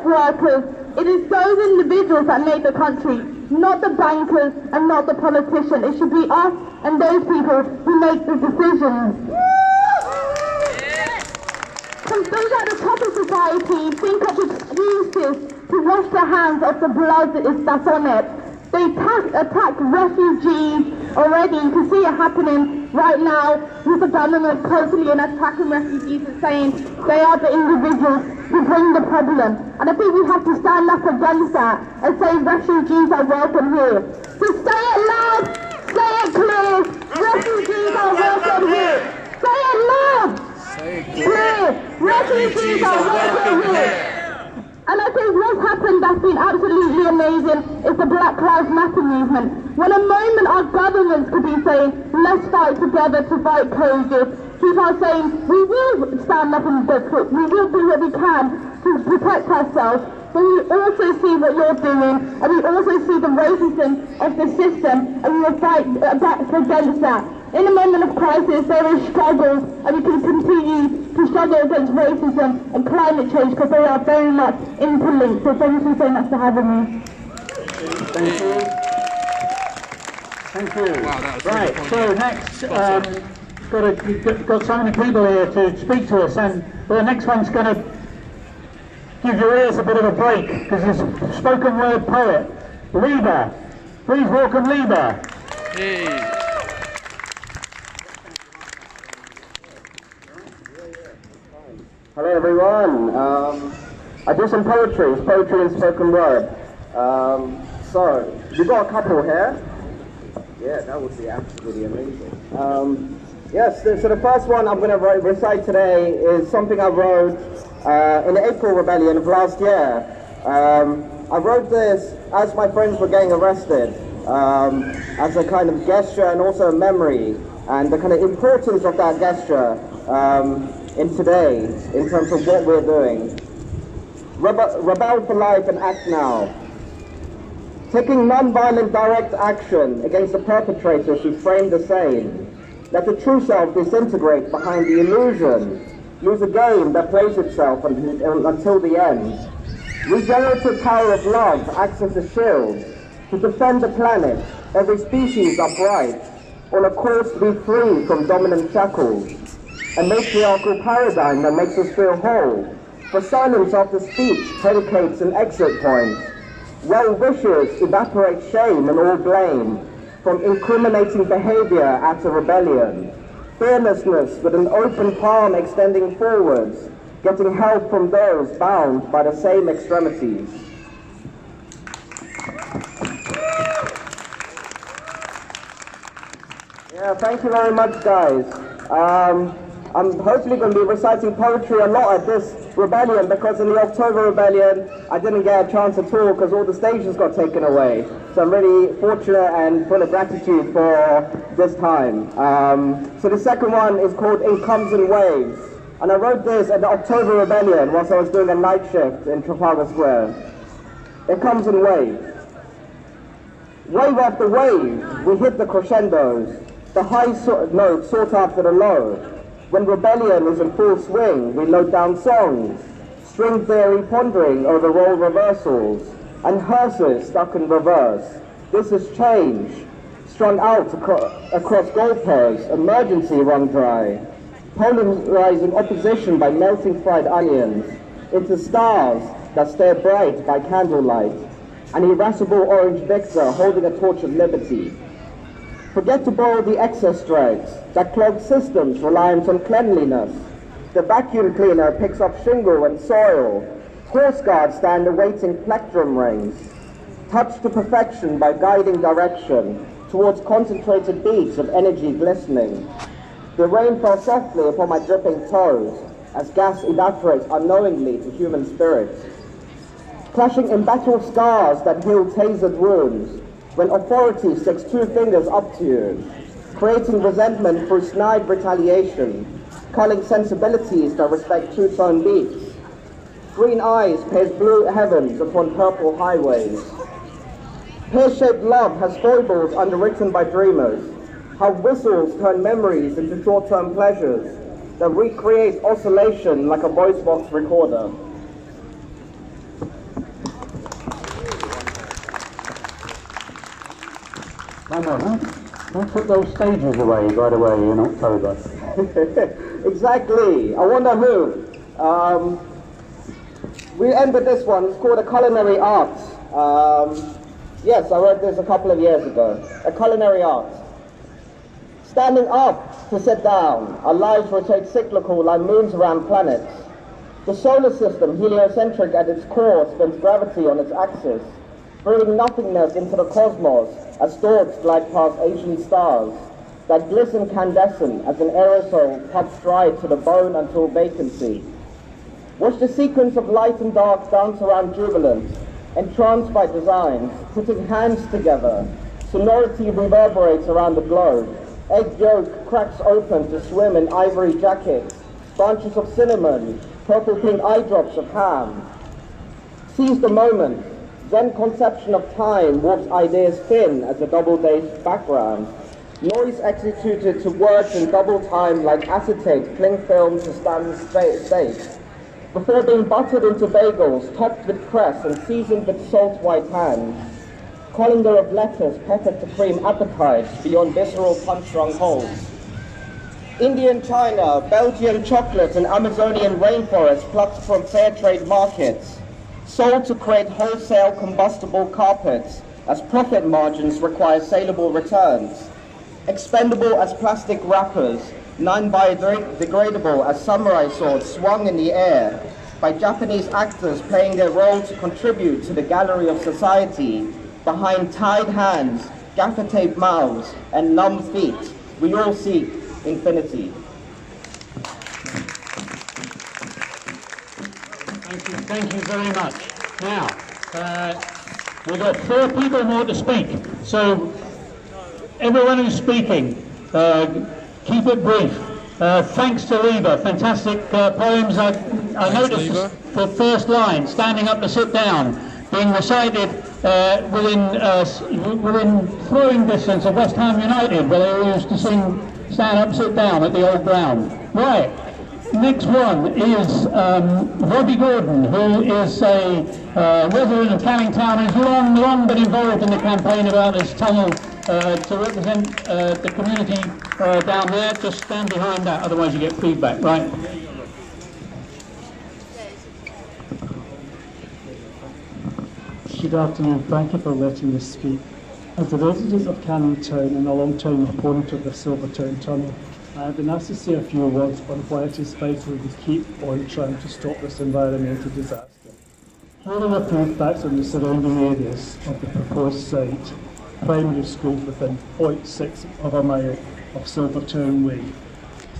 workers. It is those individuals that make the country, not the bankers and not the politicians. It should be us and those people who make the decisions. Because those at the top of society think of excuses to wash their hands of the blood that's on it. They attack refugees already. You can see it happening right now with the government constantly attacking refugees and saying they are the individuals who bring the problem. And I think we have to stand up against that and say refugees are welcome here. So say it loud, say it clear, refugees are welcome here. Say it loud, clear, refugees are welcome here. And I think what's happened that's been absolutely amazing is the Black Lives Matter movement. When a moment our governments could be saying, let's fight together to fight COVID, people are saying, we will stand up and we will do what we can to protect ourselves. But we also see what you're doing, and we also see the racism of the system, and we will fight against that. In a moment of crisis, there is struggle, and we can continue to struggle against racism and climate change because they are very much interlinked. So thank you so much for having me. Thank you. Thank you. Wow, that was right, really so next, got so many people here to speak to us, and the next one's going to give your ears a bit of a break because he's a spoken word poet. Liba. Please welcome Liba. Hey. Hello everyone. I do some poetry. It's poetry and spoken word. So we've got a couple here. Yeah, that would be absolutely amazing. Yes. So the first one I'm going to recite today is something I wrote in the April Rebellion of last year. I wrote this as my friends were getting arrested, as a kind of gesture and also a memory, and the kind of importance of that gesture. in today in terms of what we're doing. Rebel for life and act now. Taking non-violent direct action against the perpetrators who frame the same. Let the true self disintegrate behind the illusion. Lose a game that plays itself until the end. Regenerative power of love acts as a shield to defend the planet, every species upright, on a course to be free from dominant shackles. A matriarchal paradigm that makes us feel whole. For silence after speech predicates an exit point. Well wishes evaporate shame and all blame from incriminating behavior at a rebellion. Fearlessness with an open palm extending forwards, getting help from those bound by the same extremities. Yeah, thank you very much, guys. I'm hopefully going to be reciting poetry a lot at this rebellion, because in the October Rebellion I didn't get a chance at all because all the stages got taken away. So I'm really fortunate and full of gratitude for this time. So the second one is called In Comes and Waves. And I wrote this at the October Rebellion whilst I was doing a night shift in Trafalgar Square. It comes in waves. Wave after wave, we hit the crescendos, the high notes sought after the low. When rebellion is in full swing, we load down songs, string theory pondering over role reversals, and hearses stuck in reverse. This is change, strung out across goalposts, emergency run dry, polarizing opposition by melting fried onions, into stars that stare bright by candlelight, an irascible orange victor holding a torch of liberty. Forget to borrow the excess dregs that clog systems reliant on cleanliness. The vacuum cleaner picks up shingle and soil. Horse guards stand awaiting plectrum rings. Touched to perfection by guiding direction towards concentrated beats of energy glistening. The rain fell softly upon my dripping toes as gas evaporates unknowingly to human spirits. Clashing embattled scars that heal tasered wounds. When authority sticks two fingers up to you, creating resentment through snide retaliation, culling sensibilities that respect two-tone beats. Green eyes pierce blue heavens upon purple highways. Pear-shaped love has foibles underwritten by dreamers, how whistles turn memories into short-term pleasures that recreate oscillation like a voice box recorder. Don't put those stages away right away in October. Exactly. I wonder who. We end with this one. It's called A Culinary Art. Yes, I wrote this a couple of years ago. A culinary art. Standing up to sit down. Our lives rotate cyclical like moons around planets. The solar system, heliocentric at its core, spins gravity on its axis, bringing nothingness into the cosmos as thoughts glide past Asian stars that glisten incandescent as an aerosol puffs dry to the bone until vacancy. Watch the sequence of light and dark dance around jubilant, entranced by designs, putting hands together. Sonority reverberates around the globe. Egg yolk cracks open to swim in ivory jackets. Branches of cinnamon, purple-pink eye drops of ham. Seize the moment. Zen conception of time warps ideas thin as a double-dazed background. Noise executed to words in double time like acetate cling film to stand steak. Before being buttered into bagels, topped with cress and seasoned with salt white hands. Colander of lettuce peppered to cream appetites beyond visceral punch-drunk holes. Indian china, Belgian chocolate and Amazonian rainforest plucked from fair trade markets. Sold to create wholesale combustible carpets as profit margins require saleable returns. Expendable as plastic wrappers, non-biodegradable as samurai swords swung in the air by Japanese actors playing their role to contribute to the gallery of society behind tied hands, gaffer tape mouths, and numb feet. We all seek infinity. Thank you very much. Now, we've got 4 people more to speak, so everyone who's speaking, keep it brief. Thanks to Lieber, fantastic poems. I noticed the first line, standing up to sit down, being recited within throwing distance of West Ham United, where they used to sing stand up, sit down at the old ground. Right, next one is Robbie Gordon, who is a resident of Canning Town, who's long been involved in the campaign about this tunnel to represent the community down there. Just stand behind that, otherwise you get feedback, right? Good afternoon, thank you for letting me speak. As a resident of Canning Town and a long-time opponent of the Silvertown Tunnel, I have been asked to say a few words on why it is vital we keep on trying to stop this environmental disaster. Here are a few facts on the surrounding areas of the proposed site. Primary schools within 0.6 of a mile of Silvertown Way.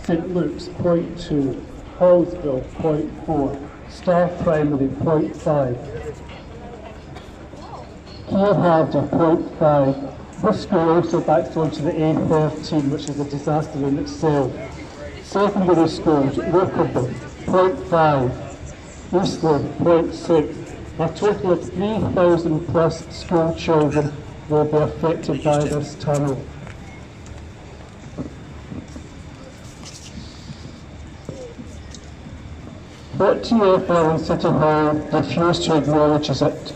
St Luke's 0.2, Hallsville 0.4, Star Primary 0.5, Keirhardner 0.5. This school also backs onto the A13, which is a disaster in itself. Secondary schools, Rockerby 0.5, Eastwood 0.6. A total of 3,000 plus school children will be affected by this tunnel. What TfL and City Hall refuse to acknowledge is that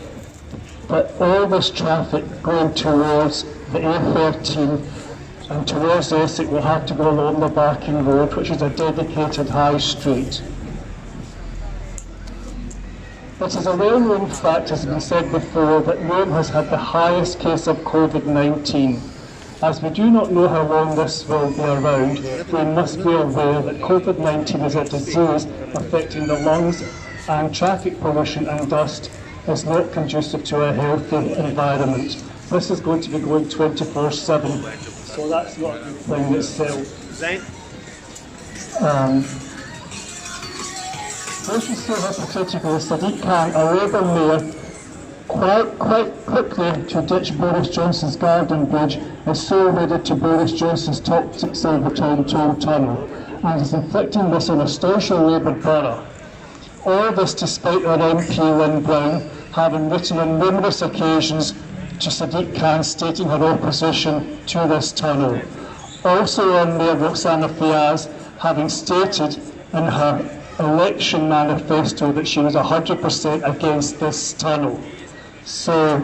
all this traffic going towards the A13 and towards Essex will have to go along the Barking Road, which is a dedicated high street. It is a well-known fact, as has been said before, that Rome has had the highest case of COVID-19. As we do not know how long this will be around, we must be aware that COVID-19 is a disease affecting the lungs, and traffic pollution and dust is not conducive to a healthy environment. This is going to be going 24/7, so that's not a good thing in itself. This is so hypocritical. Sadiq Khan, a Labour mayor, quite quickly to ditch Boris Johnson's Garden Bridge, is so wedded to Boris Johnson's toxic Silvertown tunnel, and is inflicting this on a staunchly Labour borough. All this despite our MP Lynn Brown having written on numerous occasions to Sadiq Khan stating her opposition to this tunnel. Also on Mayor Roxana Fiaz having stated in her election manifesto that she was 100% against this tunnel. So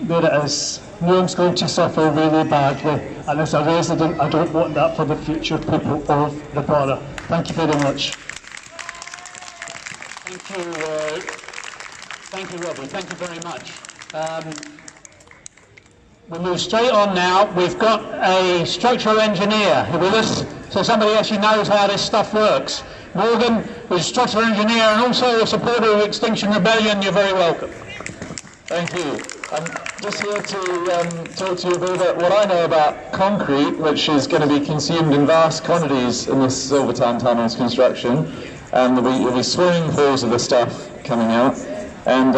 there it is. Nuam's going to suffer really badly, and as a resident I don't want that for the future people of the borough. Thank you very much. Thank you, Robbie. Thank you very much. We'll move straight on now. We've got a structural engineer with us, so somebody actually knows how this stuff works. Morgan, who's a structural engineer and also a supporter of Extinction Rebellion, you're very welcome. Thank you. I'm just here to talk to you about what I know about concrete, which is going to be consumed in vast quantities in this Silvertown Tunnel's construction. And there'll be swimming pools of this stuff coming out. And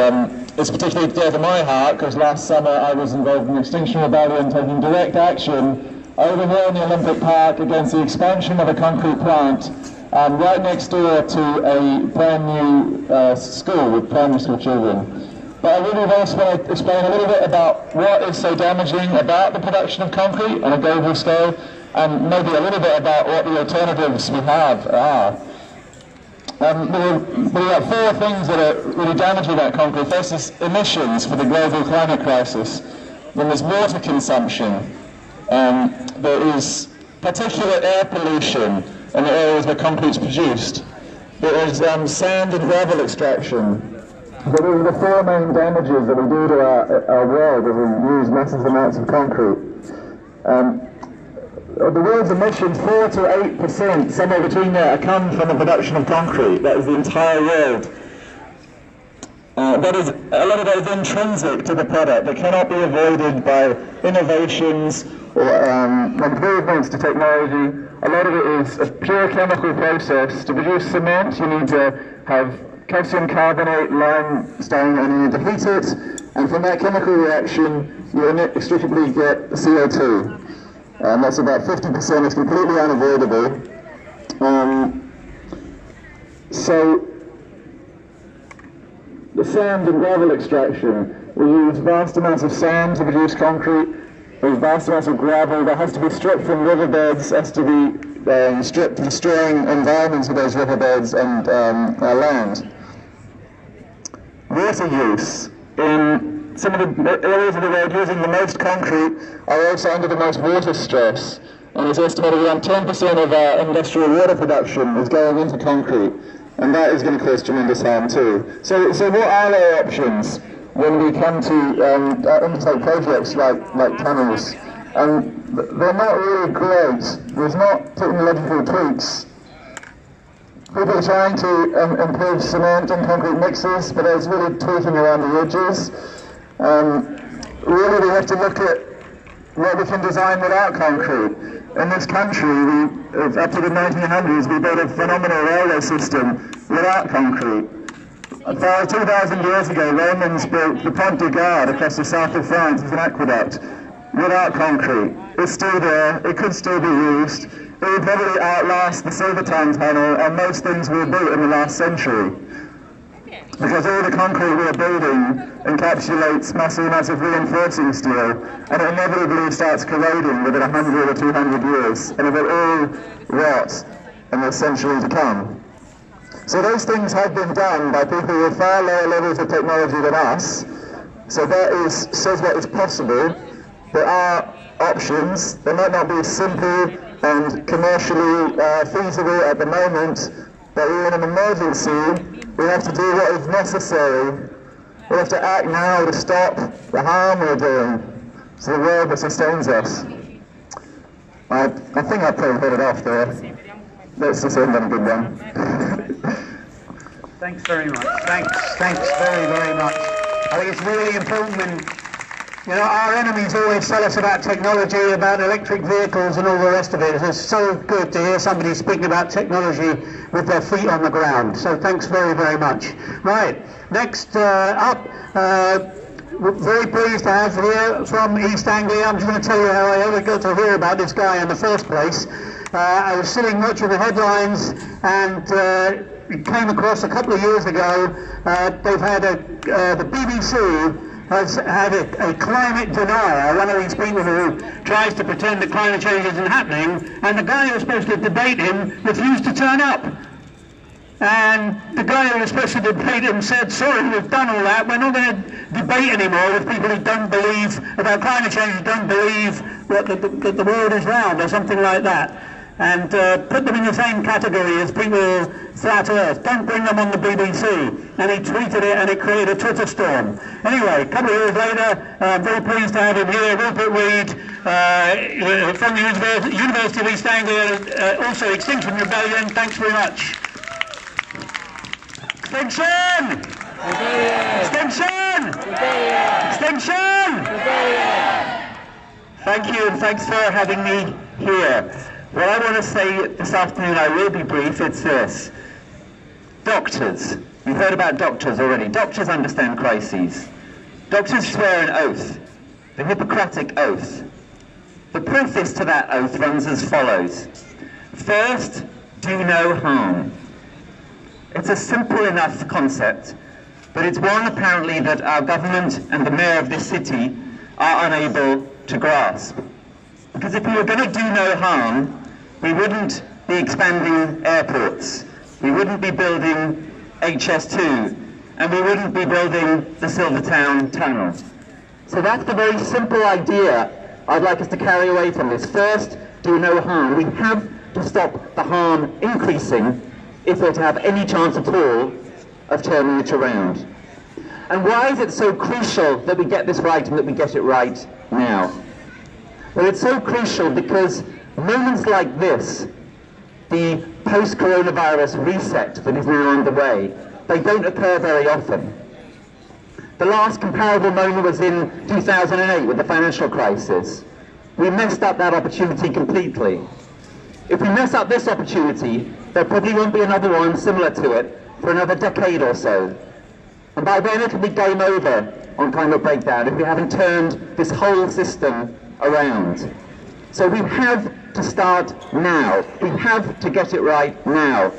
it's particularly dear to my heart because last summer I was involved in the Extinction Rebellion taking direct action over here in the Olympic Park against the expansion of a concrete plant right next door to a brand new school with primary school children. But I really also want to explain a little bit about what is so damaging about the production of concrete on a global scale, and maybe a little bit about what the alternatives we have are. There are four things that are really damaging about concrete. First is emissions for the global climate crisis. Then there's water consumption. There is particulate air pollution in the areas where concrete is produced. There is sand and gravel extraction. So these are the four main damages that we do to our world as we use massive amounts of concrete. The world's emissions, 4 to 8%, somewhere between there, come from the production of concrete. That is the entire world. A lot of that is intrinsic to the product. That cannot be avoided by innovations or improvements to technology. A lot of it is a pure chemical process. To produce cement, you need to have calcium carbonate, limestone, and you need to heat it. And from that chemical reaction, you inextricably get CO2. That's about 50%. It's completely unavoidable. So the sand and gravel extraction, we use vast amounts of sand to produce concrete. There's vast amounts of gravel that has to be stripped from riverbeds, has to be stripped, destroying environments of those riverbeds and land. Water use. In some of the areas of the world using the most concrete are also under the most water stress. And it's estimated around 10% of our industrial water production is going into concrete. And that is going to cause tremendous harm too. So what are our options when we come to undertake projects like tunnels? They're not really great. There's not technological tweaks. People are trying to improve cement and concrete mixes, but there's really tweaking around the edges. Really, we have to look at what we can design without concrete. In this country, up to the 1900s, we built a phenomenal railway system without concrete. About 2,000 years ago, Romans built the Pont du Gard across the south of France as an aqueduct without concrete. It's still there, it could still be used. It would probably outlast the Silvertown Tunnel and most things we were built in the last century. Because all the concrete we're building encapsulates massive reinforcing steel, and it inevitably starts corroding within 100 or 200 years, and it will all rot in the century to come. So those things have been done by people with far lower levels of technology than us. So that says what is possible. There are options. They might not be simple and commercially feasible at the moment, but in an emergency, we have to do what is necessary. We have to act now to stop the harm we're doing. It's the world that sustains us. I think I've probably hit it off there. Let's just end on a good one. Thanks very much. Thanks very much. I think it's really important when, our enemies always tell us about technology, about electric vehicles and all the rest of it. It's so good to hear somebody speaking about technology with their feet on the ground. So thanks very much. Right, next up, we're very pleased to have here from East Anglia. I'm just going to tell you how I ever got to hear about this guy in the first place. I was sitting watching the headlines and came across a couple of years ago, they've had the BBC has had a climate denier, one of these people who tries to pretend that climate change isn't happening, and the guy who was supposed to debate him refused to turn up. And the guy who was supposed to debate him said, sorry, we've done all that, we're not going to debate anymore with people who don't believe about climate change, who don't believe that the world is round, or something like that. And put them in the same category as people flat earth. Don't bring them on the BBC. And he tweeted it and it created a Twitter storm. Anyway, a couple of years later, I'm very pleased to have him here, Rupert Reed, from the University of East Anglia, also Extinction Rebellion. Thanks very much. Extinction! Extinction! Extinction! Thank you, and thanks for having me here. What I want to say this afternoon, I will be brief, it's this. Doctors. You've heard about doctors already. Doctors understand crises. Doctors swear an oath, the Hippocratic Oath. The preface to that oath runs as follows. First, do no harm. It's a simple enough concept, but it's one apparently that our government and the mayor of this city are unable to grasp. Because if we were going to do no harm, we wouldn't be expanding airports, we wouldn't be building HS2, and we wouldn't be building the Silvertown Tunnel. So that's the very simple idea I'd like us to carry away from this. First, do no harm. We have to stop the harm increasing if we're to have any chance at all of turning it around. And why is it so crucial that we get this right and that we get it right now? Well, it's so crucial because moments like this, the post-coronavirus reset that is now underway, they don't occur very often. The last comparable moment was in 2008 with the financial crisis. We messed up that opportunity completely. If we mess up this opportunity, there probably won't be another one similar to it for another decade or so. And by then it'll be game over on climate breakdown if we haven't turned this whole system around. So we have to start now. We have to get it right now.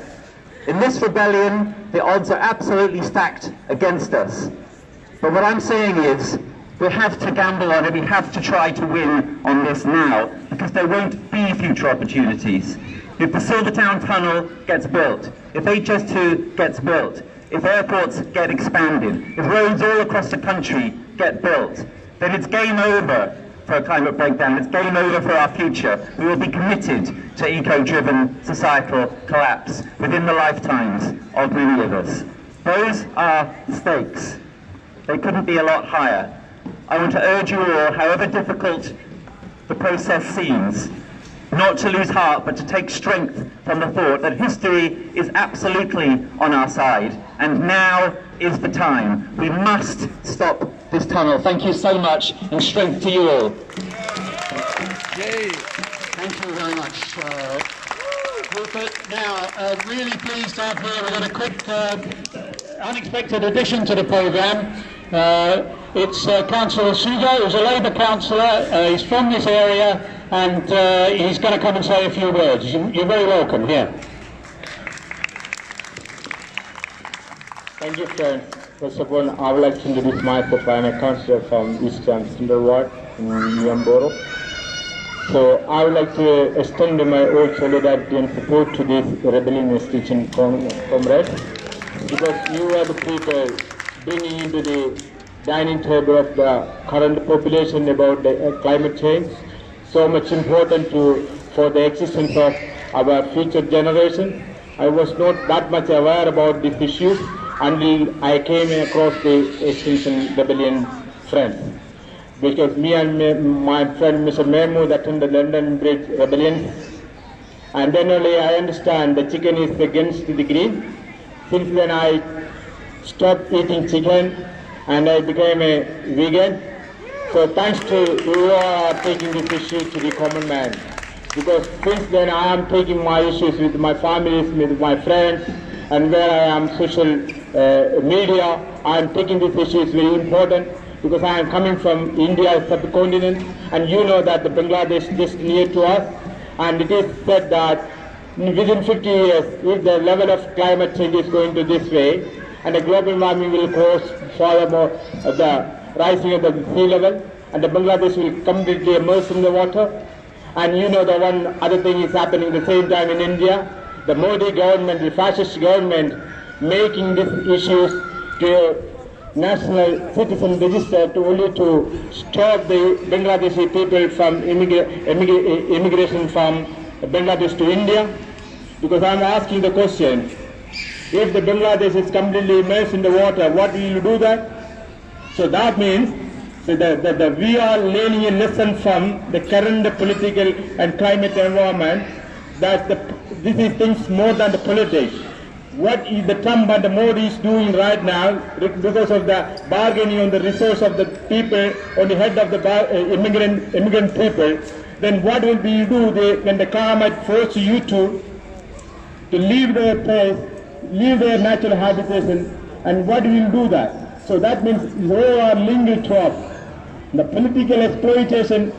In this rebellion, the odds are absolutely stacked against us. But what I'm saying is, we have to gamble on it, we have to try to win on this now, because there won't be future opportunities. If the Silvertown Tunnel gets built, if HS2 gets built, if airports get expanded, if roads all across the country get built, then it's game over for a climate breakdown, it's game over for our future. We will be committed to eco-driven societal collapse within the lifetimes of many of us. Those are stakes. They couldn't be a lot higher. I want to urge you all, however difficult the process seems, not to lose heart, but to take strength from the thought that history is absolutely on our side, and now is the time. We must stop this tunnel. Thank you so much, and strength to you all. Yay. Thank you very much, Rupert. Now, really pleased to have here, we've got a quick, unexpected addition to the programme. It's Councillor Suga, who's a Labour councillor. He's from this area, and he's going to come and say a few words. You're very welcome here. Thank you, friend. First of all, I would like to introduce myself. I am a councillor from East Standard Ward in Nyamboro. So I would like to extend my old solidarity and support to this rebellion Extinction comrades, because you are the people bringing into the dining table of the current population about the climate change, so much important for the existence of our future generation. I was not that much aware about these issues until I came across the Extinction Rebellion friends. Because me and my friend Mr. Mahmood attended the London Bridge Rebellion, and then only I understand the chicken is against the green. Since then I stopped eating chicken and I became a vegan. So thanks to you who are taking this issue to the common man. Because since then I am taking my issues with my families, with my friends, and where I am social media, I am taking these issues very important, because I am coming from India subcontinent, and you know that the Bangladesh is just near to us, and it is said that within 50 years, if the level of climate change is going to this way, and the global warming will cause furthermore the rising of the sea level, and the Bangladesh will completely immerse in the water. And you know the one other thing is happening at the same time in India, the Modi government, the fascist government, making these issues to national citizen register to only to stop the Bangladeshi people from immigration from Bangladesh to India. Because I am asking the question, if the Bangladesh is completely immersed in the water, what will you do that? So that means that we are learning a lesson from the current political and climate environment, that this is things more than the politics. What is the Trump and the Modi is doing right now, because of the bargaining on the resource of the people, on the head of the immigrant people, then what will you do when the climate forces you to leave their place, leave their natural habitation, and what will you do that? So that means they are linked to us. The political exploitation,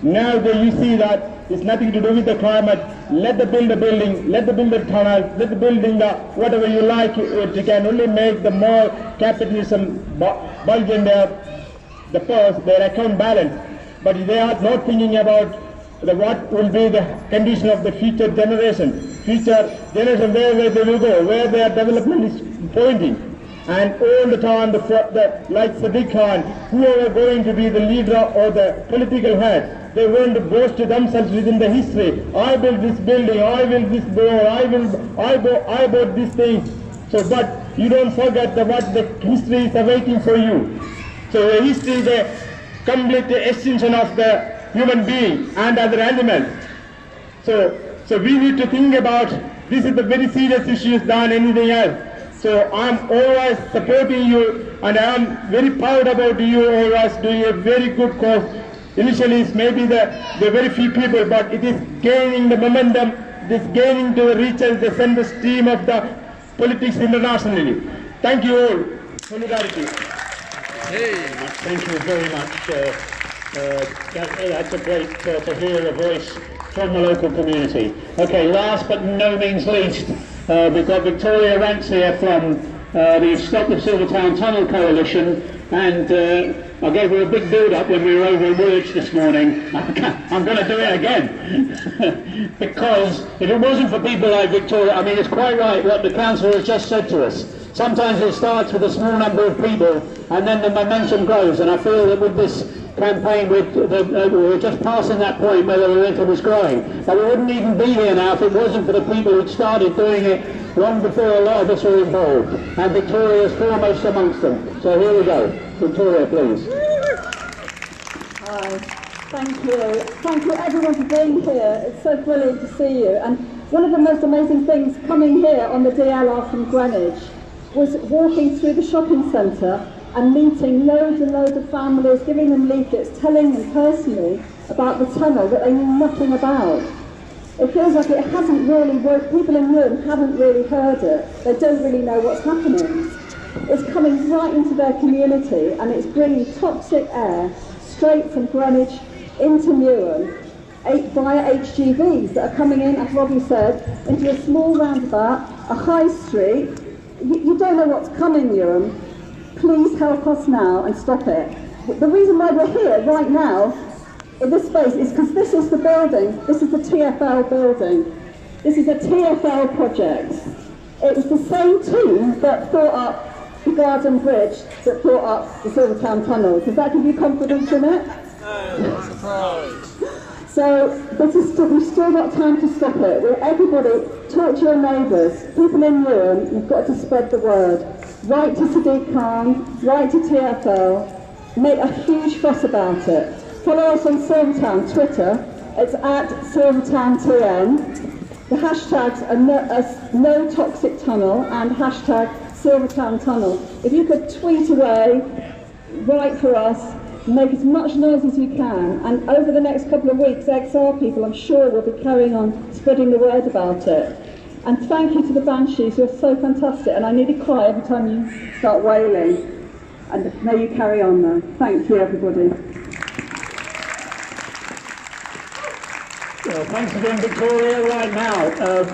now that you see that it's nothing to do with the climate. Let them build a building, let them build a tunnel, let them building whatever you like. It can only make the more capitalism bulge in the purse, their account balance. But they are not thinking about what will be the condition of the future generation. Future generation, where they will go, where their development is pointing. And all the time, like Sadiq Khan, whoever going to be the leader or the political head, they want to boast to themselves within the history. I built this building, I built this door, I bought these things. So, but you don't forget what the history is awaiting for you. So the history is the complete extinction of the human being and other animals. So we need to think about, this is the very serious issues than anything else. So I'm always supporting you, and I am very proud about you always doing a very good cause. Initially it's maybe the very few people, but it is gaining the momentum, it is gaining to reach the center stream of the politics internationally. Thank you all. Solidarity. Hey. Thank you very much. That's a great to hear a voice from the local community. Okay, last but no means least, we've got Victoria Rance here from the Stop the Silvertown Tunnel Coalition, and I gave her a big build-up when we were over in Woolwich this morning. I'm going to do it again. Because if it wasn't for people like Victoria, I mean, it's quite right what the councillor has just said to us. Sometimes it starts with a small number of people, and then the momentum grows, and I feel that with this campaign, we're just passing that point where the momentum is growing. But we wouldn't even be here now if it wasn't for the people who'd started doing it long before a lot of us were involved. And Victoria is foremost amongst them. So here we go. Victoria, please. Hi. Thank you. Thank you everyone for being here. It's so brilliant to see you. And one of the most amazing things coming here on the DLR from Greenwich was walking through the shopping centre and meeting loads and loads of families, giving them leaflets, telling them personally about the tunnel that they knew nothing about. It feels like it hasn't really worked. People in Newham haven't really heard it. They don't really know what's happening. It's coming right into their community, and it's bringing toxic air straight from Greenwich into Newham via HGVs that are coming in, as Robbie said, into a small roundabout, a high street. You don't know what's coming, Newham. Please help us now and stop it. The reason why we're here right now in this space is because this is the building. This is the TfL building. This is a TfL project. It was the same team that thought up the Garden Bridge that thought up the Silvertown Tunnel. Does that give you confidence in it? No, surprise. So we've still got time to stop it. Everybody, talk to your neighbours. People in Newham, you've got to spread the word. Write to Sadiq Khan, write to TfL, make a huge fuss about it. Follow us on Silvertown Twitter. It's at SilvertownTN. The hashtags are no toxic tunnel and hashtag Silvertown Tunnel. If you could tweet away, write for us, make as much noise as you can, and over the next couple of weeks, XR people, I'm sure, will be carrying on spreading the word about it. And thank you to the Banshees, who are so fantastic, and I nearly cry every time you start wailing. And may you carry on now. Thank you, everybody. Well, thanks again, Victoria. Right now,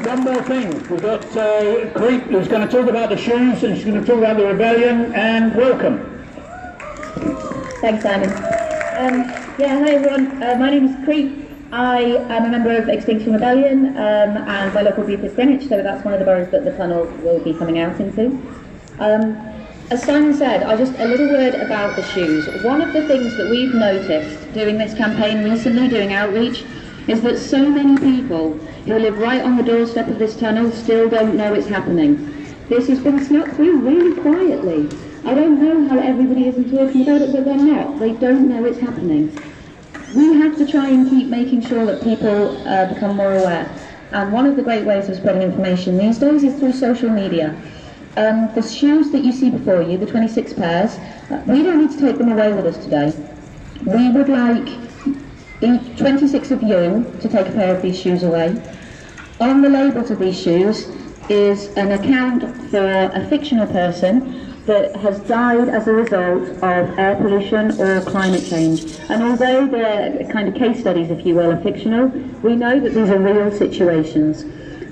one more thing. We've got Creep, who's going to talk about the shoes, and she's going to talk about the rebellion, and welcome. Thanks, Simon. Hi everyone. My name is Creep. I am a member of Extinction Rebellion, and my local group is Greenwich, so that's one of the boroughs that the tunnel will be coming out into. As Simon said, just a little word about the shoes. One of the things that we've noticed doing this campaign recently, doing outreach, is that so many people who live right on the doorstep of this tunnel still don't know it's happening. This has been snuck through really quietly. I don't know how everybody isn't talking about it, but they're not. They don't know it's happening. We have to try and keep making sure that people become more aware. And one of the great ways of spreading information these days is through social media. The shoes that you see before you, the 26 pairs, we don't need to take them away with us today. We would like 26 of you to take a pair of these shoes away. On the labels of these shoes is an account for a fictional person that has died as a result of air pollution or climate change. And although they're kind of case studies, if you will, are fictional, we know that these are real situations.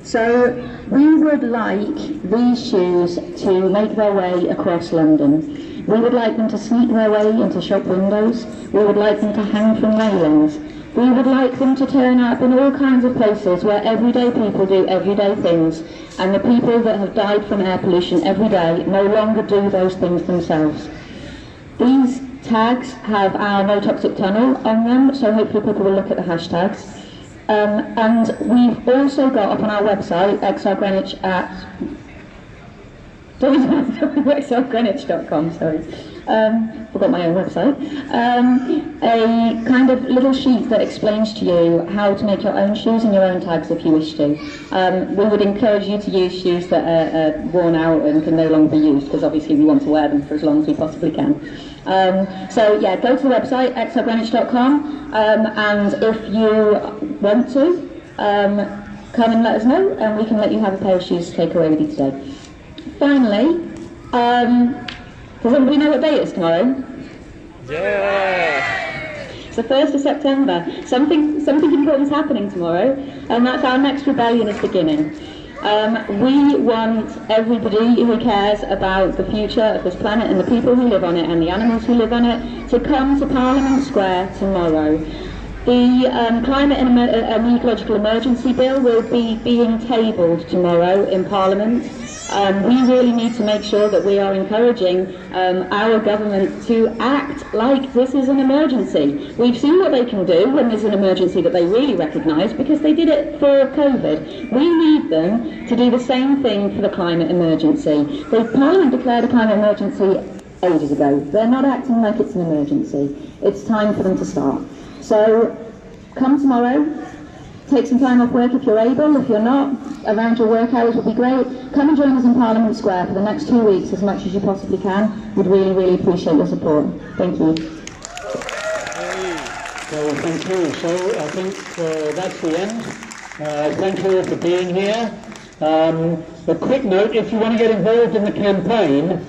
So we would like these shoes to make their way across London. We would like them to sneak their way into shop windows. We would like them to hang from railings. We would like them to turn up in all kinds of places where everyday people do everyday things, and the people that have died from air pollution every day no longer do those things themselves. These tags have our No Toxic Tunnel on them, so hopefully people will look at the hashtags. And we've also got up on our website, XR Greenwich at www.xrgreenwich.com, forgot my own website, a kind of little sheet that explains to you how to make your own shoes and your own tags if you wish to. We would encourage you to use shoes that are worn out and can no longer be used, because obviously we want to wear them for as long as we possibly can. So yeah, go to the website, xrgreenwich.com, and if you want to, come and let us know, and we can let you have a pair of shoes to take away with you today. Finally, does everybody know what day it is tomorrow? Yeah! It's the 1st of September. Something important is happening tomorrow, and that's our next rebellion is beginning. We want everybody who cares about the future of this planet and the people who live on it and the animals who live on it to come to Parliament Square tomorrow. The Climate and Ecological Emergency Bill will be being tabled tomorrow in Parliament. We really need to make sure that we are encouraging our government to act like this is an emergency. We've seen what they can do when there's an emergency that they really recognise, because they did it for COVID. We need them to do the same thing for the climate emergency. The Parliament declared a climate emergency ages ago. They're not acting like it's an emergency. It's time for them to start. So come tomorrow, take some time off work if you're able. If you're not, around your work hours would be great. Come and join us in Parliament Square for the next 2 weeks as much as you possibly can. We'd really, really appreciate your support. Thank you. So thank you. So I think that's the end. Thank you all for being here. A quick note, if you want to get involved in the campaign,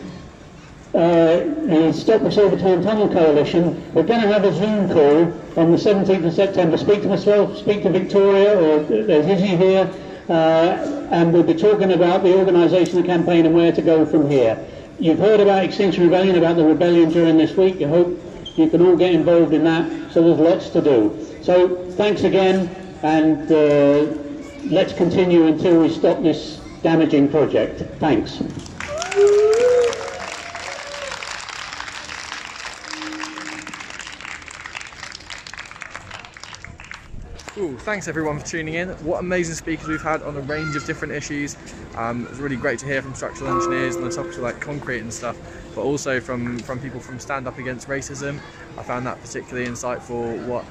the Stop the Silvertown Tunnel Coalition, we're going to have a Zoom call on the 17th of September. Speak to myself, speak to Victoria, or there's Izzy here, and we'll be talking about the organisation of the campaign and where to go from here. You've heard about Extinction Rebellion, about the rebellion during this week. I hope you can all get involved in that, so there's lots to do. So thanks again, and let's continue until we stop this damaging project. Thanks. Cool. Thanks everyone for tuning in. What amazing speakers we've had on a range of different issues. It's really great to hear from structural engineers on the topics of like concrete and stuff, but also from people from Stand Up Against Racism. I found that particularly insightful, what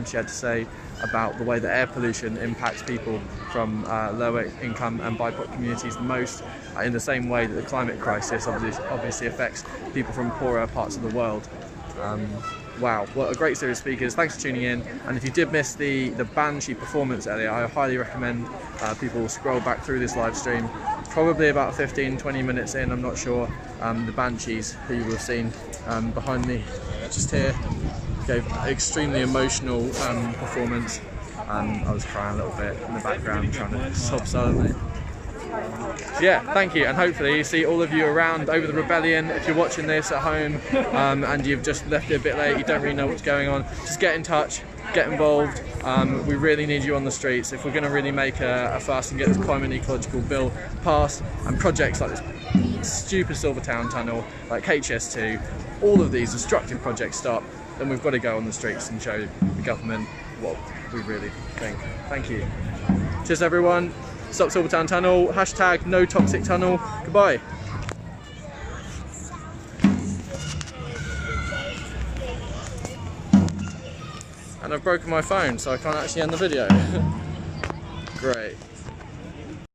she had to say about the way that air pollution impacts people from lower income and BIPOC communities the most, in the same way that the climate crisis obviously affects people from poorer parts of the world. Wow, what a great series of speakers. Thanks for tuning in. And if you did miss the Banshee performance earlier, I highly recommend people scroll back through this live stream. Probably about 15-20 minutes in, I'm not sure. The Banshees, who you will have seen behind me just here, gave an extremely emotional performance. I was crying a little bit in the background, trying to sob silently. So yeah, thank you, and hopefully see all of you around over the rebellion. If you're watching this at home and you've just left it a bit late, you don't really know what's going on, just get in touch, get involved. We really need you on the streets if we're going to really make a fuss and get this climate and ecological bill passed, and projects like this stupid Silvertown tunnel, like HS2, all of these destructive projects stop. Then we've got to go on the streets and show the government what we really think. Thank you. Cheers everyone. Stop Silvertown Tunnel, hashtag no toxic tunnel. Goodbye. And I've broken my phone, so I can't actually end the video. Great.